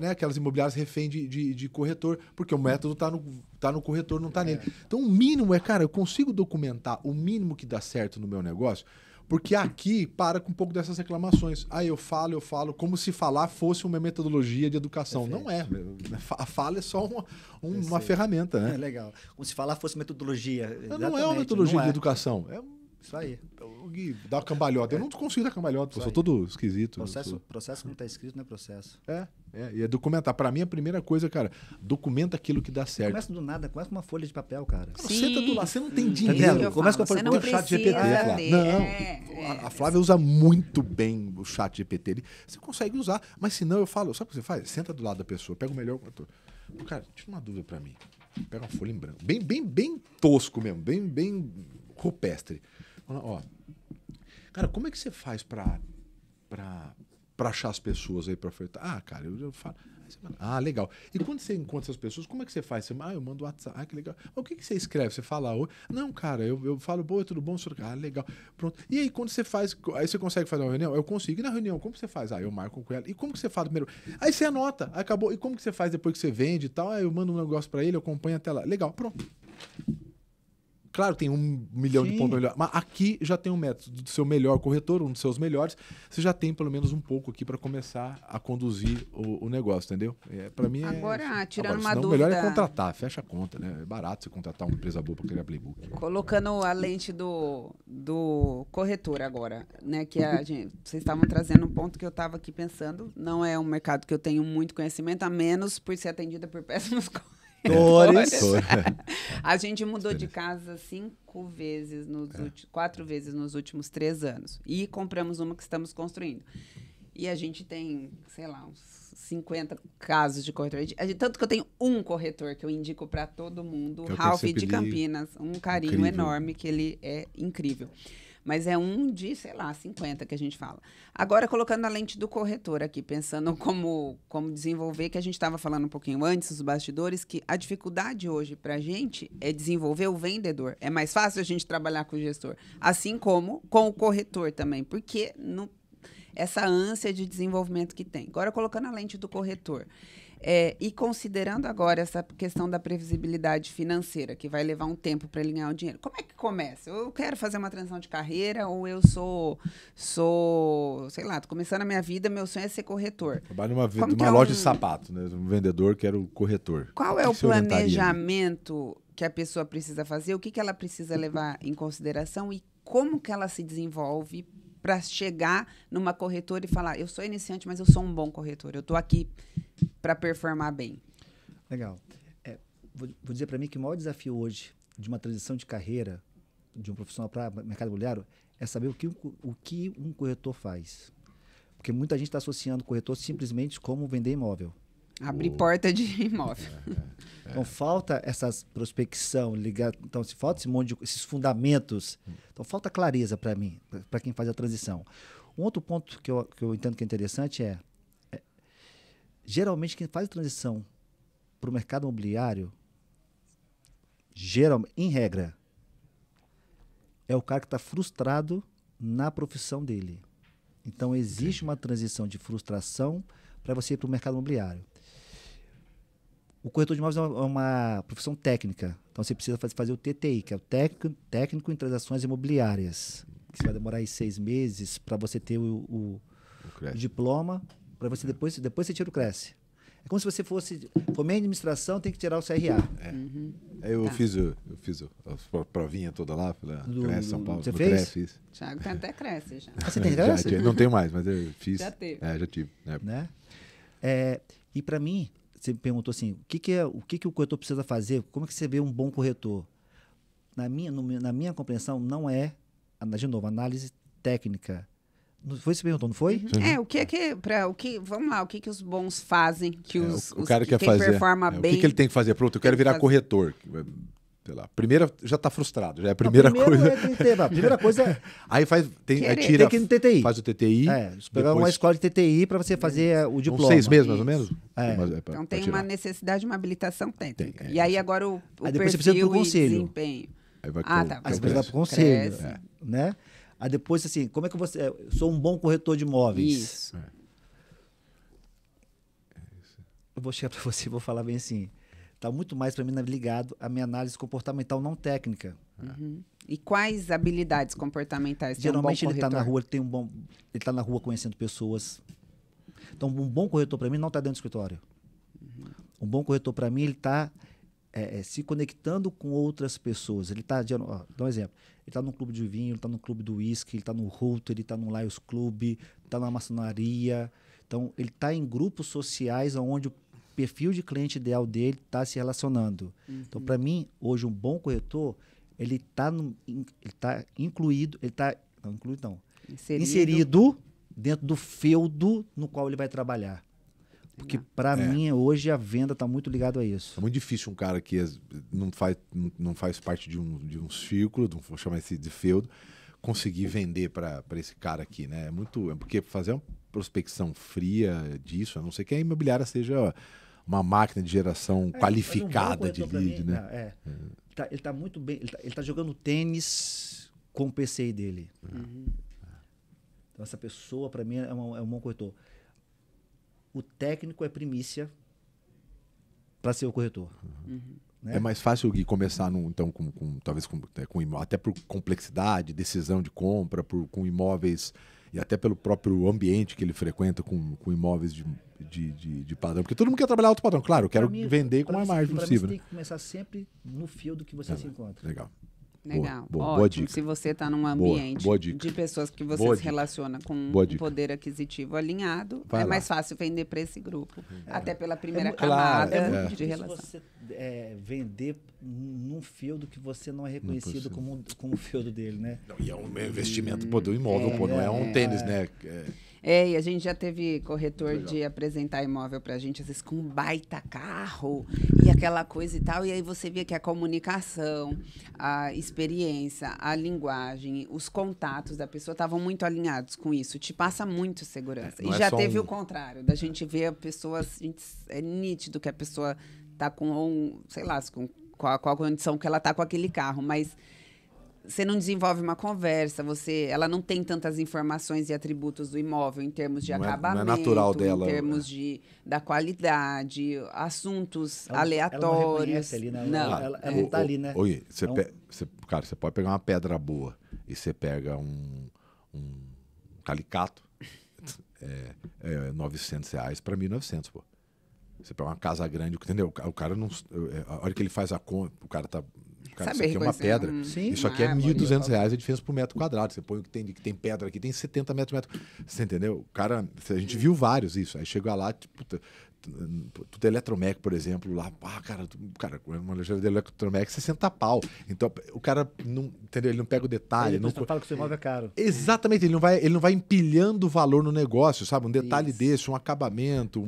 aquelas imobiliárias refém de corretor, porque o método tá no corretor, não está nele. Então, o mínimo cara, eu consigo documentar o mínimo que dá certo no meu negócio, porque aqui para com um pouco dessas reclamações. Eu falo, como se falar fosse uma metodologia de educação. Perfeito. Não é. A fala é só uma ferramenta, né? Legal. Como se falar fosse metodologia. Não é uma metodologia de educação. Isso aí. Gui, dá uma cambalhota. Eu não consigo dar cambalhota, eu sou todo esquisito. Processo não está escrito, não é processo. E é documentar. Para mim, a primeira coisa, cara, documenta aquilo que dá certo. Começa do nada, começa com uma folha de papel, cara. Sim, senta do lado, você não tem Tá dinheiro. vendo? Começa com a Você não chat precisa GPT, Flávia. ler. A Flávia usa muito bem o chat GPT. Você consegue usar, mas se não, eu falo, sabe o que você faz? Senta do lado da pessoa, pega o melhor corretor. Cara, tira uma dúvida pra mim. Pega uma folha em branco. Bem tosco mesmo, bem rupestre. Ó, cara, como é que você faz pra achar as pessoas aí pra ofertar? Ah, cara, eu falo. Ah, legal. E quando você encontra essas pessoas, como é que você faz? Você, eu mando WhatsApp. Ah, que legal. Mas o que você escreve? Você fala, não, cara, eu falo, boa, tudo bom? Ah, legal. Pronto. E aí, quando você faz, aí você consegue fazer uma reunião? Eu consigo. E na reunião, como você faz? Eu marco com ela. E como que você faz primeiro? Aí você anota, acabou. E como que você faz depois que você vende e tal? Eu mando um negócio pra ele, eu acompanho até lá. Legal, pronto. Claro, tem 1 milhão de pontos melhor, mas aqui já tem um método do seu melhor corretor, um dos seus melhores. Você já tem pelo menos um pouco aqui para começar a conduzir o negócio, entendeu? Para mim Agora, tirando uma dúvida. O melhor é contratar, fecha a conta, né? É barato você contratar uma empresa boa para criar playbook. Colocando a lente do corretor agora, né? Que vocês estavam trazendo um ponto que eu estava aqui pensando. Não é um mercado que eu tenho muito conhecimento, a menos por ser atendida por péssimos corretores. A gente mudou de casa 4 vezes nos últimos 3 anos. E compramos uma que estamos construindo. E a gente tem, sei lá, uns 50 casos de corretor. Tanto que eu tenho um corretor que eu indico para todo mundo, Ralph de Campinas. Um carinho enorme, que ele é incrível. Mas é um de, sei lá, 50 que a gente fala. Agora, colocando a lente do corretor aqui, pensando como desenvolver, que a gente estava falando um pouquinho antes, os bastidores, que a dificuldade hoje para a gente é desenvolver o vendedor. É mais fácil a gente trabalhar com o gestor, assim como com o corretor também, porque essa ânsia de desenvolvimento que tem. Agora, colocando a lente do corretor. E considerando agora essa questão da previsibilidade financeira, que vai levar um tempo para ele ganhar o dinheiro, como é que começa? Eu quero fazer uma transição de carreira ou eu sou sei lá, tô começando a minha vida, meu sonho é ser corretor. Trabalho numa loja de sapato, né? Um vendedor que era o corretor. Qual é o planejamento que a pessoa precisa fazer? O que ela precisa levar em consideração e como que ela se desenvolve para chegar numa corretora e falar, eu sou iniciante, mas eu sou um bom corretor, eu estou aqui para performar bem. Legal. Vou dizer para mim que o maior desafio hoje de uma transição de carreira de um profissional para mercado imobiliário é saber o que um corretor faz. Porque muita gente está associando o corretor simplesmente como vender imóvel. Abrir porta de imóvel. Então, falta essa prospecção, então, se falta esses fundamentos, então falta clareza para mim, para quem faz a transição. Um outro ponto que eu entendo que é interessante geralmente quem faz a transição para o mercado imobiliário, em regra, é o cara que está frustrado na profissão dele. Então, existe uma transição de frustração para você ir para o mercado imobiliário. O corretor de imóveis é uma profissão técnica. Então, você precisa fazer o TTI, que é o técnico em transações imobiliárias. Que vai demorar aí 6 meses para você ter o diploma, para você depois você tira o Cresce. É como se você for em administração, tem que tirar o CRA. Eu fiz a provinha toda lá, pela Cresce São Paulo. Você fez? Fiz. Thiago tem até Cresce já. Você tem Cresce? Não tenho mais, mas eu fiz. Já teve. Já tive. Né? E para mim, você me perguntou assim, o que o corretor precisa fazer? Como é que você vê um bom corretor? Na minha compreensão, não é, de novo, análise técnica. Não foi isso que você perguntou, não foi? Vamos lá, o que os bons fazem, que o cara quer quem fazer, performa bem... O que ele tem que fazer? Pronto, eu quero virar corretor. Sei lá, primeira já está frustrado, já é a primeira coisa. A primeira coisa aí tira, tem que ir no TTI. Faz o TTI. Pegar uma escola de TTI para você fazer o diploma. 6 meses, mais ou menos? Então tem uma necessidade de uma habilitação técnica. E aí agora o aí depois você precisa do conselho. Desempenho. Aí você precisa do conselho. Né? Aí depois, assim, como é que você... Eu sou um bom corretor de imóveis. Isso. Eu vou chegar para você e vou falar bem assim... Está muito mais para mim ligado à minha análise comportamental não técnica. E quais habilidades comportamentais tem Geralmente um bom ele está na rua, ele está na rua conhecendo pessoas. Então, um bom corretor para mim não está dentro do escritório. Um bom corretor para mim, ele está se conectando com outras pessoas. Ele está, dá um exemplo, ele está num clube de vinho, ele está no clube do whisky, ele está no Router, ele está no Lions Club, está na maçonaria. Então, ele está em grupos sociais onde o perfil de cliente ideal dele está se relacionando. Então, para mim, hoje, um bom corretor, ele está incluído, inserido dentro do feudo no qual ele vai trabalhar. Porque, para mim, hoje, a venda está muito ligada a isso. É muito difícil um cara que não faz parte de um círculo, vou chamar esse de feudo, conseguir vender para esse cara aqui, né? Porque fazer uma prospecção fria disso, a não ser que a imobiliária seja uma máquina de geração qualificada de lead, né? Ele tá muito bem, ele tá jogando tênis com o PCI dele. Então, essa pessoa, para mim, é um bom corretor. O técnico é primícia para ser o corretor. Né? É mais fácil Gui, começar talvez com imóvel, até por complexidade, decisão de compra, com imóveis e até pelo próprio ambiente que ele frequenta com imóveis de padrão. Porque todo mundo quer trabalhar alto padrão. Claro, eu quero vender com a margem possível. Você tem que começar sempre no fio do que você se encontra. Legal. Legal. Boa dica. Se você está num ambiente de pessoas que você se relaciona com um poder aquisitivo alinhado, é mais fácil vender para esse grupo. Até pela primeira camada de relação. Se você vender num feudo que você não é reconhecido como o feudo dele, né? Não, e é um investimento do imóvel, não é um tênis, né? E a gente já teve corretor de apresentar imóvel pra gente, às vezes com um baita carro e aquela coisa e tal. E aí você via que a comunicação, a experiência, a linguagem, os contatos da pessoa estavam muito alinhados com isso. Te passa muito segurança. E já teve o contrário, da gente ver a pessoa, é nítido que a pessoa tá com, sei lá, com qual a condição que ela tá com aquele carro, mas você não desenvolve uma conversa, ela não tem tantas informações e atributos do imóvel em termos de acabamento, não é natural dela, em termos da qualidade, assuntos aleatórios. Ela não está ali, né? Oi, cara, você pode pegar uma pedra boa e você pega um calicato, R$900 para 1.900, pô. Você pega uma casa grande, entendeu? O cara não... A hora que ele faz a conta, o cara tá... Cara, isso aqui é uma pedra. Isso aqui é R$1.200 a diferença por metro quadrado. Você põe o que tem pedra aqui, tem 70 metros. Você entendeu? O cara, a gente viu vários isso. Aí chega lá, tipo, tudo Eletromec, por exemplo, lá, uma loja de Eletromec, 60 pau. Então, o cara não, entendeu? Ele não pega o detalhe. Ele não fala que o seu imóvel é caro. Exatamente, ele não vai empilhando valor no negócio, sabe? Um detalhe desse, um acabamento,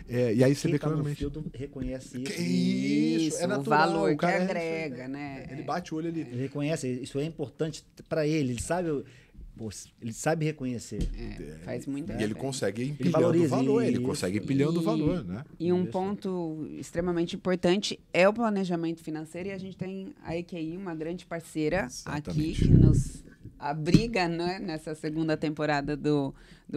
e aí você vê claramente. O reconhece isso. Isso, é natural, o valor o cara que agrega, né? Ele bate o olho, ele reconhece, isso é importante para ele, ele sabe reconhecer. Faz muita E ele consegue ir empilhando o valor, ele consegue ir empilhando o valor, né? E um ponto extremamente importante é o planejamento financeiro, e a gente tem a EQI, uma grande parceira aqui, que nos abriga, né, nessa segunda temporada do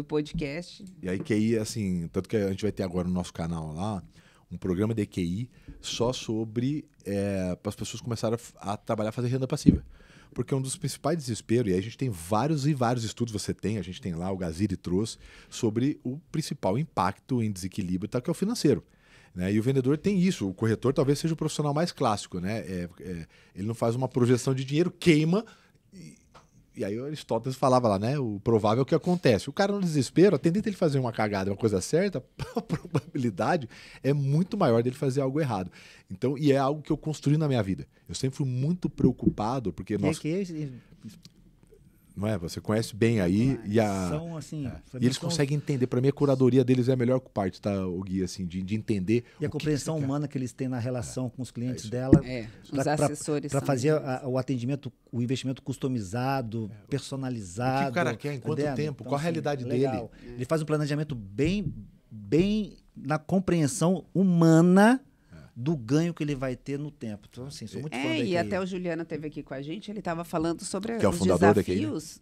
podcast. E a EQI, assim, tanto que a gente vai ter agora no nosso canal lá, um programa de EQI só sobre para as pessoas começarem a trabalhar, fazer renda passiva. Porque um dos principais desesperos, e aí a gente tem vários estudos, a gente tem lá, o Gaziri trouxe, sobre o principal impacto em desequilíbrio, que é o financeiro. Né? E o vendedor tem isso, o corretor talvez seja o profissional mais clássico, né? Ele não faz uma projeção de dinheiro, queima, e aí o Aristóteles falava lá, né? O provável é o que acontece. O cara no desespero, a tendência dele fazer uma cagada, uma coisa certa, a probabilidade é muito maior dele fazer algo errado. Então, e é algo que eu construí na minha vida. Eu sempre fui muito preocupado, porque não é? Você conhece bem aí são, assim, e eles conseguem entender. Para mim, a curadoria deles é a melhor parte, tá, o Gui, assim, de entender. E a compreensão humana que eles têm na relação com os clientes dela. Os assessores. Para fazer o atendimento, o investimento customizado, personalizado. O que o cara quer, em quanto tempo, então, qual a realidade dele. Ele faz um planejamento bem na compreensão humana do ganho que ele vai ter no tempo. Então, assim, sou muito fã da EQI. E até o Juliano esteve aqui com a gente, ele estava falando sobre os desafios,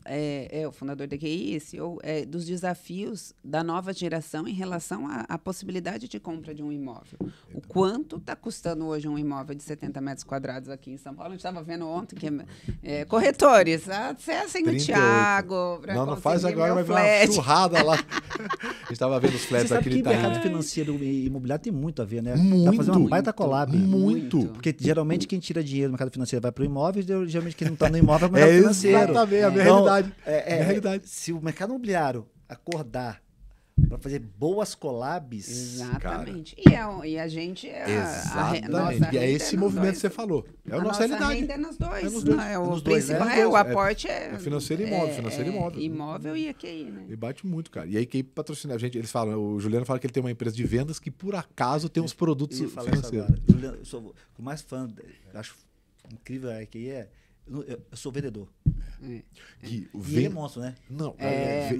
o fundador da EQI, CEO, dos desafios da nova geração em relação à possibilidade de compra de um imóvel. O quanto está custando hoje um imóvel de 70 metros quadrados aqui em São Paulo? A gente estava vendo ontem que corretores, acessem o Thiago. Não faz agora, vai vir uma churrada lá. A gente estava vendo os flats aqui. O mercado financeiro e imobiliário tem muito a ver, né? Muito. Dá pra fazer uma baita collab. Muito. Porque geralmente quem tira dinheiro do mercado financeiro vai para o imóvel, geralmente quem não está no imóvel vai para o mercado financeiro. Exatamente, a minha realidade. Se o mercado imobiliário acordar para fazer boas collabs. Exatamente. E a gente Exatamente. E é esse movimento que você falou. É a nossa realidade. Renda é nos dois. É nos dois. Né? O nos dois, principal né? o aporte é financeiro e imóvel, financeiro e imóvel. Imóvel e EQI, né? E bate muito, cara. E a equipe patrocina a gente. Eles falam, o Juliano fala que ele tem uma empresa de vendas que por acaso tem uns produtos financeiros. Juliano, eu sou o mais fã, eu acho incrível a EQI eu sou vendedor. Gui, E ele é monstro, né? Não,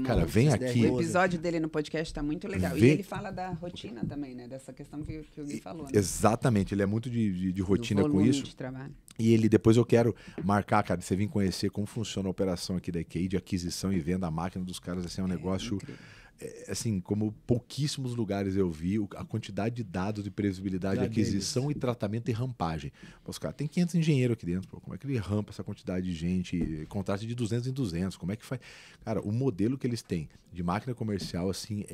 cara, vem aqui. O episódio dele no podcast tá muito legal. E ele fala da rotina também, né? Dessa questão que o Gui falou. Né? Exatamente, ele é muito de rotina com isso. De trabalho. E ele, depois eu quero marcar, cara, você vir conhecer como funciona a operação aqui da EQI, de aquisição e venda. A máquina dos caras, assim, é um negócio... assim, como pouquíssimos lugares eu vi, a quantidade de dados de previsibilidade, aquisição e tratamento e rampagem. Os caras, tem 500 engenheiros aqui dentro, pô, como é que ele rampa essa quantidade de gente, contrato de 200 em 200, como é que faz? Cara, o modelo que eles têm de máquina comercial, assim,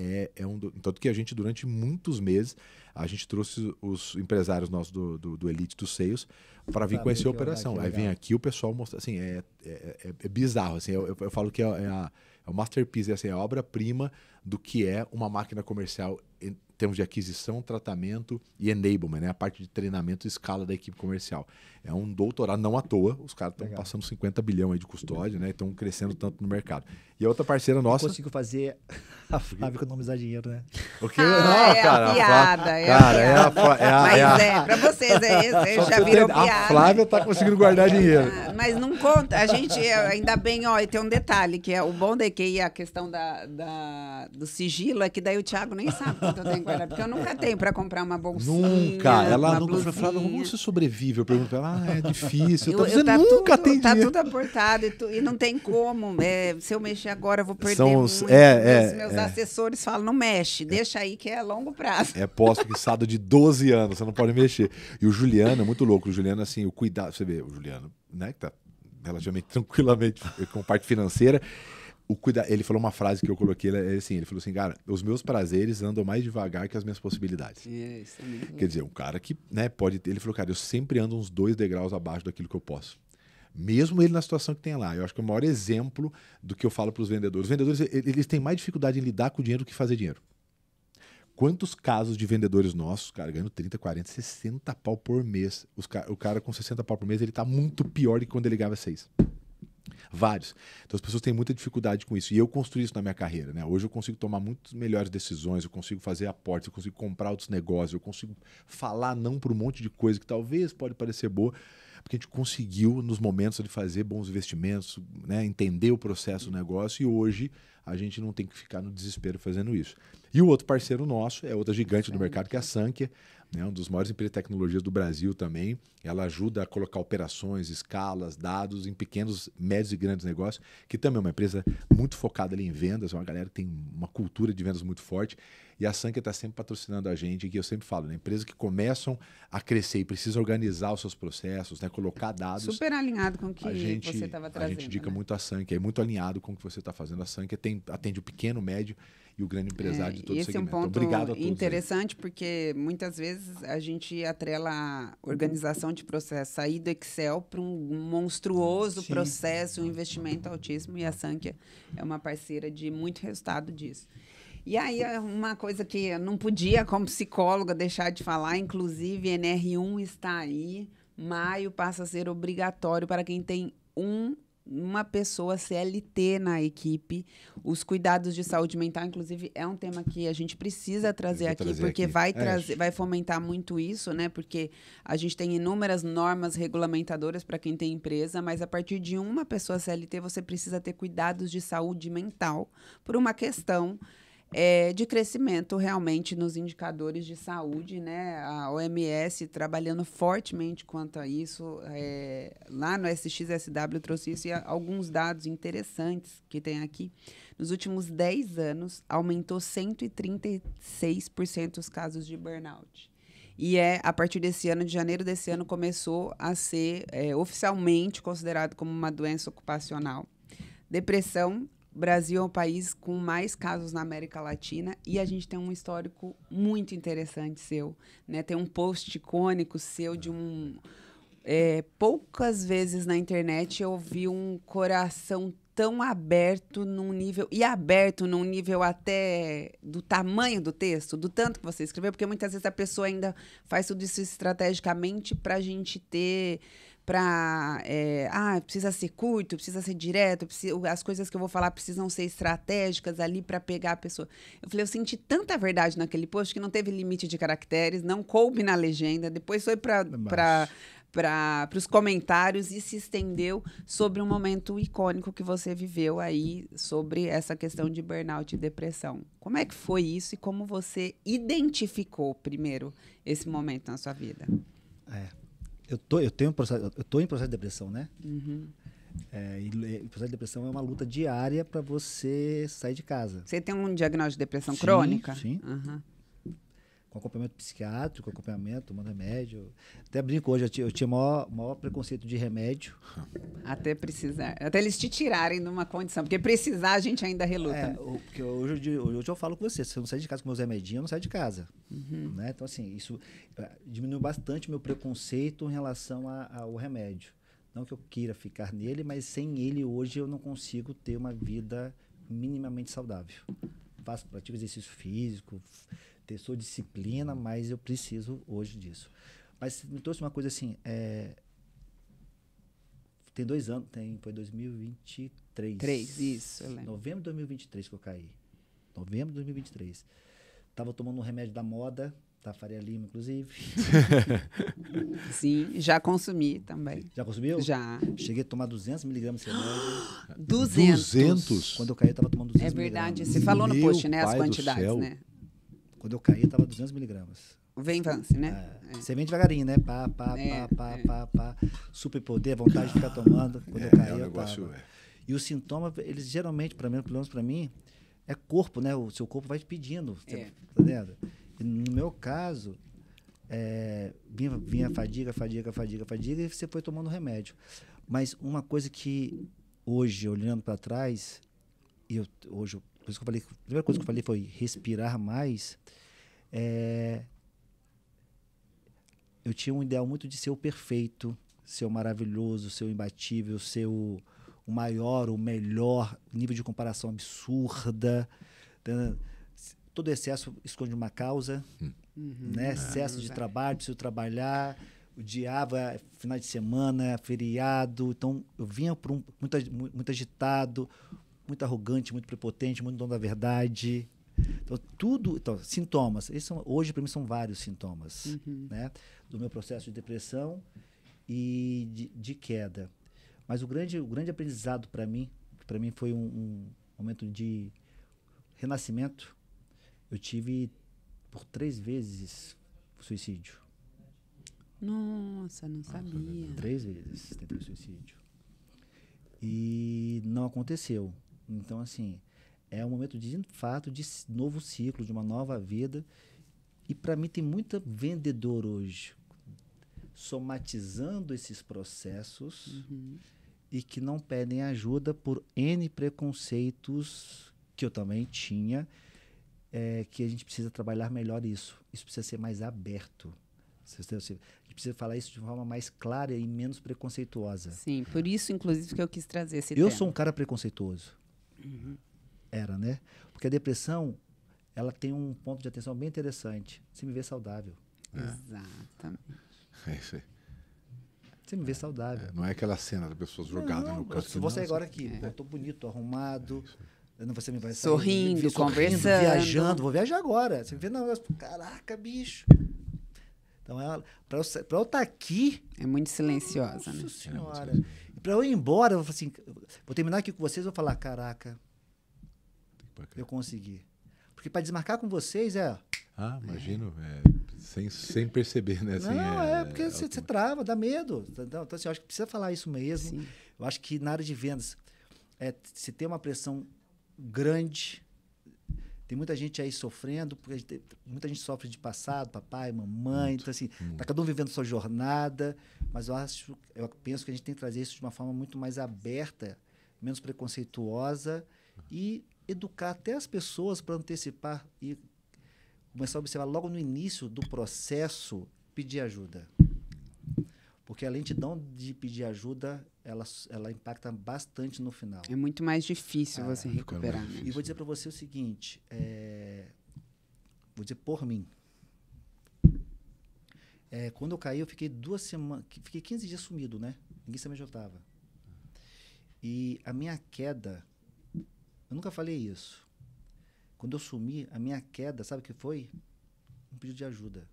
tanto que a gente, durante muitos meses, a gente trouxe os empresários nossos do Elite, do Sales, para vir conhecer a operação. Aí vem aqui o pessoal mostra, assim, é bizarro, assim, eu falo que é o masterpiece, assim, a obra-prima do que é uma máquina comercial em termos de aquisição, tratamento e enablement, né? A parte de treinamento e escala da equipe comercial. É um doutorado, não à toa, os caras estão passando 50 bilhões aí de custódia, né? Estão crescendo tanto no mercado. E a outra parceira nossa... Eu consigo fazer a Flávia economizar dinheiro, né? O quê? Cara, Mas pra vocês, já virou piada. A Flávia tá conseguindo guardar dinheiro. Mas não conta, a gente, ainda bem, ó, e tem um detalhe, que é o bom da EQI, a questão do sigilo, é que daí o Thiago nem sabe quanto eu tenho que guardar, porque eu nunca tenho pra comprar uma bolsinha, Ela nunca falou, como você sobrevive? Eu pergunto pra ela, é difícil. Você nunca tem dinheiro. Tá tudo aportado e não tem como. Se eu mexer agora, eu vou perder muito. Meus assessores falam, não mexe, deixa aí que é a longo prazo. É pós-fixado de 12 anos, você não pode mexer. E o Juliano é muito louco. O Juliano, assim, o cuidado... Você vê, o Juliano, né, que tá relativamente tranquilamente com parte financeira... Ele falou uma frase que eu coloquei, ele falou assim, cara, os meus prazeres andam mais devagar que as minhas possibilidades. Isso é muito Quer dizer, um cara que, né, ele falou, cara, eu sempre ando uns 2 degraus abaixo daquilo que eu posso. Mesmo ele na situação que tem lá. Eu acho que é o maior exemplo do que eu falo para os vendedores. Os vendedores, eles têm mais dificuldade em lidar com o dinheiro do que fazer dinheiro. Quantos casos de vendedores nossos, cara, ganhando 30, 40, 60 pau por mês. O cara com 60 pau por mês, ele tá muito pior do que quando ele ganhava 6. Vários. Então as pessoas têm muita dificuldade com isso. E eu construí isso na minha carreira, né? Hoje eu consigo tomar muito melhores decisões, eu consigo fazer aportes, eu consigo comprar outros negócios, eu consigo falar não por um monte de coisa que talvez pode parecer boa, porque a gente conseguiu, nos momentos de fazer bons investimentos, né? Entender o processo do negócio, e hoje a gente não tem que ficar no desespero fazendo isso. E o outro parceiro nosso é outra gigante do mercado, que é a Sankhya, né, um dos maiores empresas de tecnologia do Brasil também. Ela ajuda a colocar operações, escalas, dados em pequenos, médios e grandes negócios, que também é uma empresa muito focada ali em vendas, é uma galera que tem uma cultura de vendas muito forte. E a Sankhya está sempre patrocinando a gente, que eu sempre falo, né, empresas que começam a crescer e precisam organizar os seus processos, né, colocar dados. Super alinhado com o que você estava trazendo. A gente indica, né, muito a Sankhya, é muito alinhado com o que você está fazendo. A Sankhya atende o pequeno, médio e o grande empresário de todo o segmento. Esse é um ponto obrigado a todos interessante, porque muitas vezes a gente atrela a organização de processo, sair do Excel para um monstruoso processo, um investimento altíssimo, e a Sankhya é uma parceira de muito resultado disso. E aí, uma coisa que eu não podia, como psicóloga, deixar de falar, inclusive, NR1 está aí, maio passa a ser obrigatório para quem tem uma pessoa CLT na equipe. Os cuidados de saúde mental, inclusive, é um tema que a gente precisa trazer aqui, porque vai fomentar muito isso, né? Porque a gente tem inúmeras normas regulamentadoras para quem tem empresa, mas a partir de uma pessoa CLT, você precisa ter cuidados de saúde mental por uma questão de crescimento realmente nos indicadores de saúde, né? A OMS trabalhando fortemente quanto a isso. Lá no SXSW trouxe isso, e alguns dados interessantes que tem aqui. Nos últimos 10 anos, aumentou 136% os casos de burnout. E a partir desse ano, de janeiro desse ano, começou a ser oficialmente considerado como uma doença ocupacional. Depressão. O Brasil é o país com mais casos na América Latina, e a gente tem um histórico muito interessante seu, né? Tem um post icônico seu de poucas vezes na internet eu vi um coração tão aberto num nível... E aberto num nível até do tamanho do texto, do tanto que você escreveu, porque muitas vezes a pessoa ainda faz tudo isso estrategicamente para a gente ter... precisa ser curto, precisa ser direto, as coisas que eu vou falar precisam ser estratégicas ali para pegar a pessoa. Eu falei, eu senti tanta verdade naquele post que não teve limite de caracteres, não coube na legenda, depois foi para os comentários e se estendeu sobre um momento icônico que você viveu aí, sobre essa questão de burnout e depressão. Como é que foi isso e como você identificou, primeiro, esse momento na sua vida? Eu tô em processo de depressão, né? Uhum. E o processo de depressão é uma luta diária para você sair de casa. Você tem um diagnóstico de depressão crônica? Sim. Uhum. Com acompanhamento psiquiátrico, tomando remédio. Até brinco hoje, eu tinha maior preconceito de remédio. Até precisar. Até eles te tirarem de uma condição. Porque precisar a gente ainda reluta. Porque hoje eu falo com você, se eu não sair de casa com meus remedinhos, eu não saio de casa. Uhum. Né? Então, assim, isso diminuiu bastante meu preconceito em relação ao remédio. Não que eu queira ficar nele, mas sem ele hoje eu não consigo ter uma vida minimamente saudável. Pratico exercício físico, sou disciplina, mas eu preciso hoje disso. Mas me trouxe uma coisa assim, tem 2 anos, foi 2023. Isso, eu lembro. Novembro de 2023 que eu caí. Novembro de 2023. Tava tomando um remédio da moda, da Faria Lima, inclusive. Sim, já consumi também. Já consumiu? Já. Cheguei a tomar 200 miligramas de remédio. 200? Quando eu caí, eu tava tomando 200 É verdade, miligramas. você falou no post, né, as pai do quantidades, céu. né? Quando eu caí, eu tava 200 miligramas. O Venvance, né? Você vem devagarinho, né? Pá. Super poder, vontade de ficar tomando. Quando eu caí, eu tava. E os sintomas, eles geralmente, pelo menos para mim, é corpo, né? O seu corpo vai te pedindo. Tá vendo? E no meu caso, vinha fadiga, e você foi tomando remédio. Mas uma coisa que hoje, olhando para trás, por isso que eu falei, a primeira coisa que eu falei foi respirar mais. Eu tinha um ideal muito de ser o perfeito, ser o maravilhoso, ser o imbatível, ser o maior, o melhor, nível de comparação absurda. Todo excesso esconde uma causa, né? Excesso de trabalho, preciso trabalhar, odiava final de semana, feriado. Então, eu vinha muito agitado, muito arrogante, muito prepotente, muito dono da verdade. Então, sintomas. Hoje, para mim, são vários sintomas, né? Do meu processo de depressão e de queda. Mas o grande aprendizado para mim foi um momento de renascimento. Eu tive por 3 vezes suicídio. Nossa, não sabia. 3 vezes tentei suicídio. E não aconteceu. Então, assim, é um momento de fato de novo ciclo, de uma nova vida. E para mim tem muita vendedor hoje somatizando esses processos e que não pedem ajuda por N preconceitos que eu também tinha, que a gente precisa trabalhar melhor isso. Isso precisa ser mais aberto. A gente precisa falar isso de forma mais clara e menos preconceituosa. Sim, por isso, inclusive, que eu quis trazer esse tema. Eu sou um cara preconceituoso. Era, né? Porque a depressão, ela tem um ponto de atenção bem interessante. Você me vê saudável. Exatamente. É isso aí. Você me vê saudável. Não é aquela cena da pessoa jogada no canto. Se você agora aqui, eu tô bonito, tô arrumado, você me vai sorrindo, conversando, viajando, vou viajar agora. Você me vê, não, caraca, bicho. Então, para eu estar aqui... É muito silenciosa, Nossa né? Senhora. E para eu ir embora, eu vou assim, vou terminar aqui com vocês, eu vou falar, caraca, eu consegui. Porque para desmarcar com vocês imagino, sem perceber, né? Assim, não, porque você trava, dá medo. Então, assim, eu acho que precisa falar isso mesmo. Sim. Eu acho que na área de vendas, se tem uma pressão grande, tem muita gente aí sofrendo, porque muita gente sofre de passado, papai, mamãe, então assim, tá cada um vivendo sua jornada, mas eu penso que a gente tem que trazer isso de uma forma muito mais aberta, menos preconceituosa e educar até as pessoas para antecipar e começar a observar logo no início do processo, pedir ajuda. Porque a lentidão de pedir ajuda, ela impacta bastante no final. É muito mais difícil você recuperar. Né? E vou dizer para você o seguinte, vou dizer por mim. Quando eu caí, eu fiquei 2 semanas, fiquei 15 dias sumido, né? Ninguém sabia onde eu estava. E a minha queda, eu nunca falei isso. Quando eu sumi, a minha queda, sabe o que foi? Um pedido de ajuda.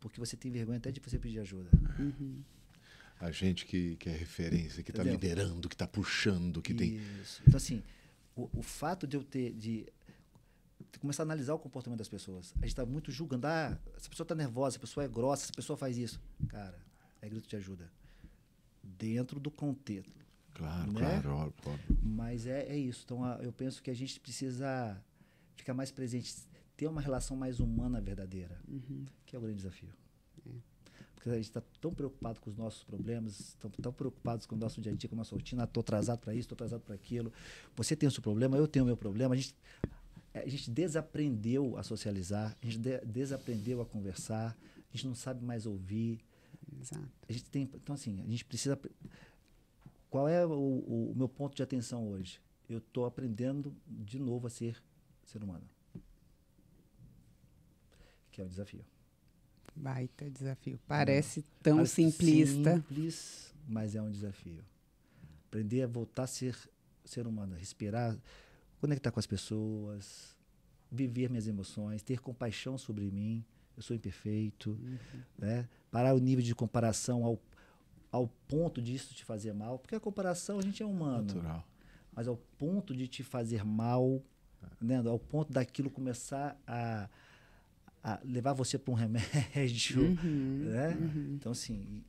Porque você tem vergonha até de você pedir ajuda. Uhum. A gente que é referência, que está liderando, que está puxando, que tem... Isso. Então, assim, o fato de eu de começar a analisar o comportamento das pessoas. A gente está muito julgando. Essa pessoa está nervosa, essa pessoa é grossa, essa pessoa faz isso. Cara, é grito de ajuda. Dentro do contexto. Claro, né? claro, óbvio. Mas é isso. Então, eu penso que a gente precisa ficar mais presente, ter uma relação mais humana verdadeira, que é o grande desafio. Porque a gente está tão preocupado com os nossos problemas, tão preocupados com o nosso dia a dia, com a nossa rotina. Estou atrasado para isso, estou atrasado para aquilo. Você tem o seu problema, eu tenho o meu problema. A gente desaprendeu a socializar, a gente desaprendeu a conversar, a gente não sabe mais ouvir. Exato. Então, assim, a gente precisa... Qual é o meu ponto de atenção hoje? Eu estou aprendendo de novo a ser humano. Que é um desafio. Baita desafio. Parece tão simplista. Simples, mas é um desafio. Aprender a voltar a ser humano, respirar, conectar com as pessoas, viver minhas emoções, ter compaixão sobre mim. Eu sou imperfeito. Né? Parar o nível de comparação ao ponto disso te fazer mal. Porque a comparação, a gente é humano. Natural. Mas ao ponto de te fazer mal, né? Ao ponto daquilo começar a levar você para um remédio. Né? Então, assim,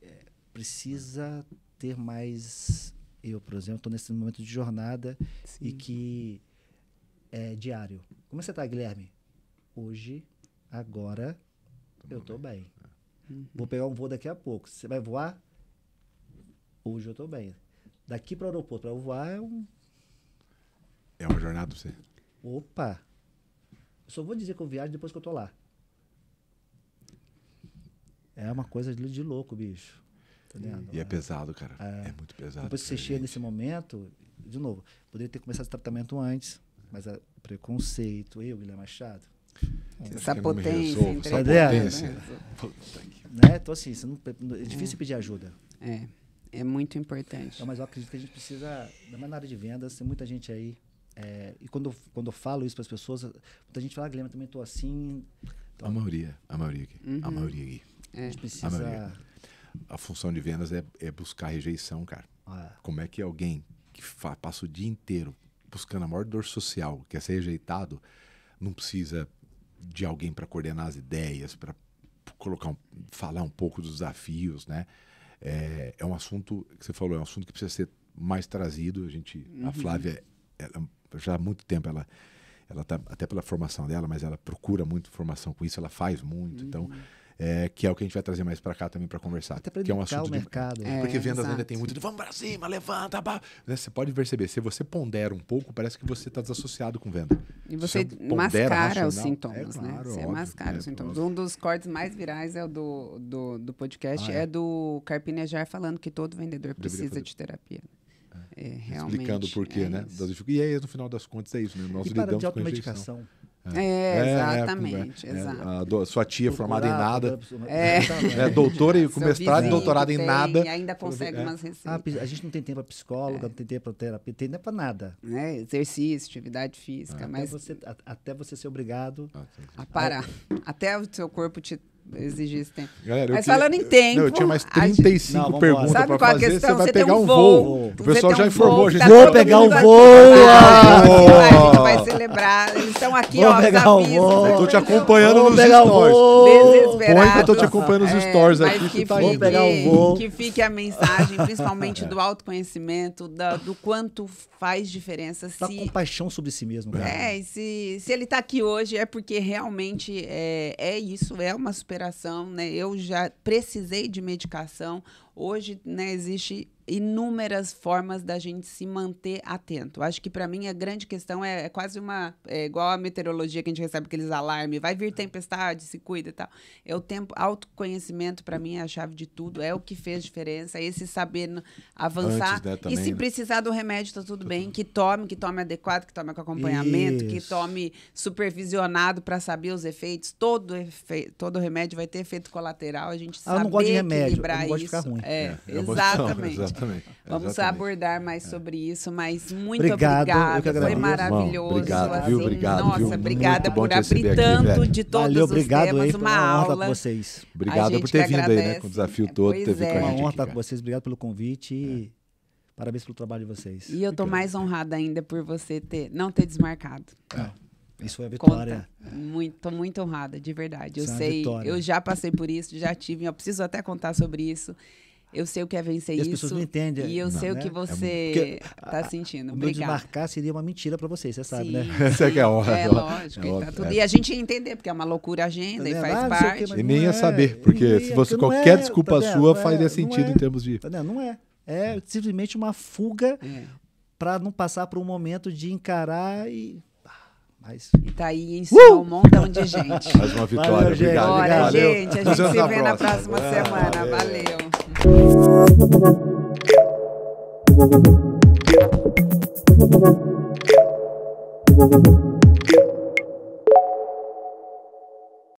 precisa ter mais... Eu, por exemplo, estou nesse momento de jornada. Sim. E que é diário. Como você está, Guilherme? Hoje, agora, eu estou bem. Vou pegar um voo daqui a pouco. Você vai voar? Hoje eu estou bem. Daqui para o aeroporto, para eu voar É uma jornada para você. Opa! Eu só vou dizer que eu viajo depois que eu estou lá. É uma coisa de louco, bicho. Tá vendo? E é pesado, cara. É muito pesado. Depois que você chega nesse momento, de novo, poderia ter começado esse tratamento antes, mas preconceito, Guilherme Machado. Essa potência. Né? Então, assim, é difícil pedir ajuda. É muito importante. Mas eu acredito que a gente precisa, não é na área de vendas, tem muita gente aí. E quando eu falo isso para as pessoas, muita gente fala, Guilherme, eu também estou assim. Então, a maioria aqui. A maioria aqui. A gente precisa... A função de vendas é buscar rejeição, cara. Como é que alguém que passa o dia inteiro buscando a maior dor social, quer ser rejeitado, não precisa de alguém para coordenar as ideias, para falar um pouco dos desafios, né? É um assunto que você falou, é um assunto que precisa ser mais trazido. A Flávia, já há muito tempo, ela tá, até pela formação dela, mas ela procura muito formação com isso, ela faz muito, então... que é o que a gente vai trazer mais para cá também para conversar. Até para que é um assunto o mercado. Porque vendas ainda tem muito de vamos para cima, levanta, né? Você pode perceber, se você pondera um pouco, parece que você está desassociado com venda. E você mascara os sintomas, né? Você mascara os sintomas. Um dos cortes mais virais é o do podcast, é do Carpinejar falando que todo vendedor precisa de terapia. Realmente. Explicando o porquê, né? E aí, no final das contas, é isso, né? Nós lidamos de automedicação. Exatamente. Exato. Sua tia formada em nada, doutora e com mestrado e doutorado em nada. E ainda consegue umas receitas. A gente não tem tempo para psicóloga, não tem tempo para terapia, não tem tempo para nada. Exercício, atividade física. Mas até você ser obrigado a parar. Até o seu corpo te exigir esse tempo. Galera, mas falando em tempo... eu tinha mais 35 perguntas para fazer. Você vai pegar um voo. O pessoal já informou. A gente vou pegar um voo. A gente vai celebrar. Eles estão aqui, ó. Eu tô te acompanhando nos stories. Põe que eu tô te acompanhando nos stories aqui. Vou pegar um voo. Que fique a mensagem, principalmente do autoconhecimento, do quanto faz diferença. Da compaixão sobre si mesmo. Cara. E se ele tá aqui hoje é porque realmente é isso, é uma superação, né? Eu já precisei de medicação. Hoje, né, existe inúmeras formas da gente se manter atento. Acho que para mim a grande questão é quase igual a meteorologia que a gente recebe aqueles alarmes, vai vir tempestade, se cuida e tal. É o tempo, autoconhecimento para mim é a chave de tudo, é o que fez diferença, esse saber avançar. Antes, né, também, e se precisar do remédio, tá tudo bem, que tome adequado, que tome com acompanhamento, que tome supervisionado para saber os efeitos. Todo remédio vai ter efeito colateral, a gente saber eu não gosto de remédio, equilibrar eu não gosto de isso. ficar ruim. Exatamente. Vamos abordar mais sobre isso, mas muito obrigado. obrigada. Foi maravilhoso. Obrigado, viu? Obrigado, nossa, viu? obrigada por abrir aqui, tanto de todos Valeu, os obrigado temas, aí, uma honra aula. estar com vocês. Obrigado por ter vindo aí, né? Com o desafio todo, ter vindo com a gente. Uma honra aqui, estar com cara. vocês, obrigado pelo convite e parabéns pelo trabalho de vocês. E eu tô mais honrada ainda por você não ter desmarcado. Isso foi a vitória. Tô muito honrada, de verdade. Eu Isso é uma sei, vitória. eu já passei por isso, já tive, eu preciso até contar sobre isso. Eu sei o que é vencer E as isso. pessoas não entendem. E eu sei o né? que você tá sentindo. O meu Obrigada. desmarcar seria uma mentira pra vocês, você sabe, Sim, né? Essa é que é a honra. É lógico. É e, óbvio, tá tudo. é. E a gente ia entender, porque é uma loucura a agenda e Tá faz vendo? Não sei o quê, parte. mas E nem não ia é, saber, porque não se é, fosse porque não qualquer é, desculpa tá vendo? sua, Não é, faria não sentido é. em termos de... Tá vendo? Não é. É simplesmente uma fuga pra não passar por um momento de encarar e... Mas... E tá aí em cima um montão de gente. Mais uma vitória. Valeu, gente. Obrigado. Bora, Valeu. gente. A Nos gente vemos se vê na próxima semana. Valeu.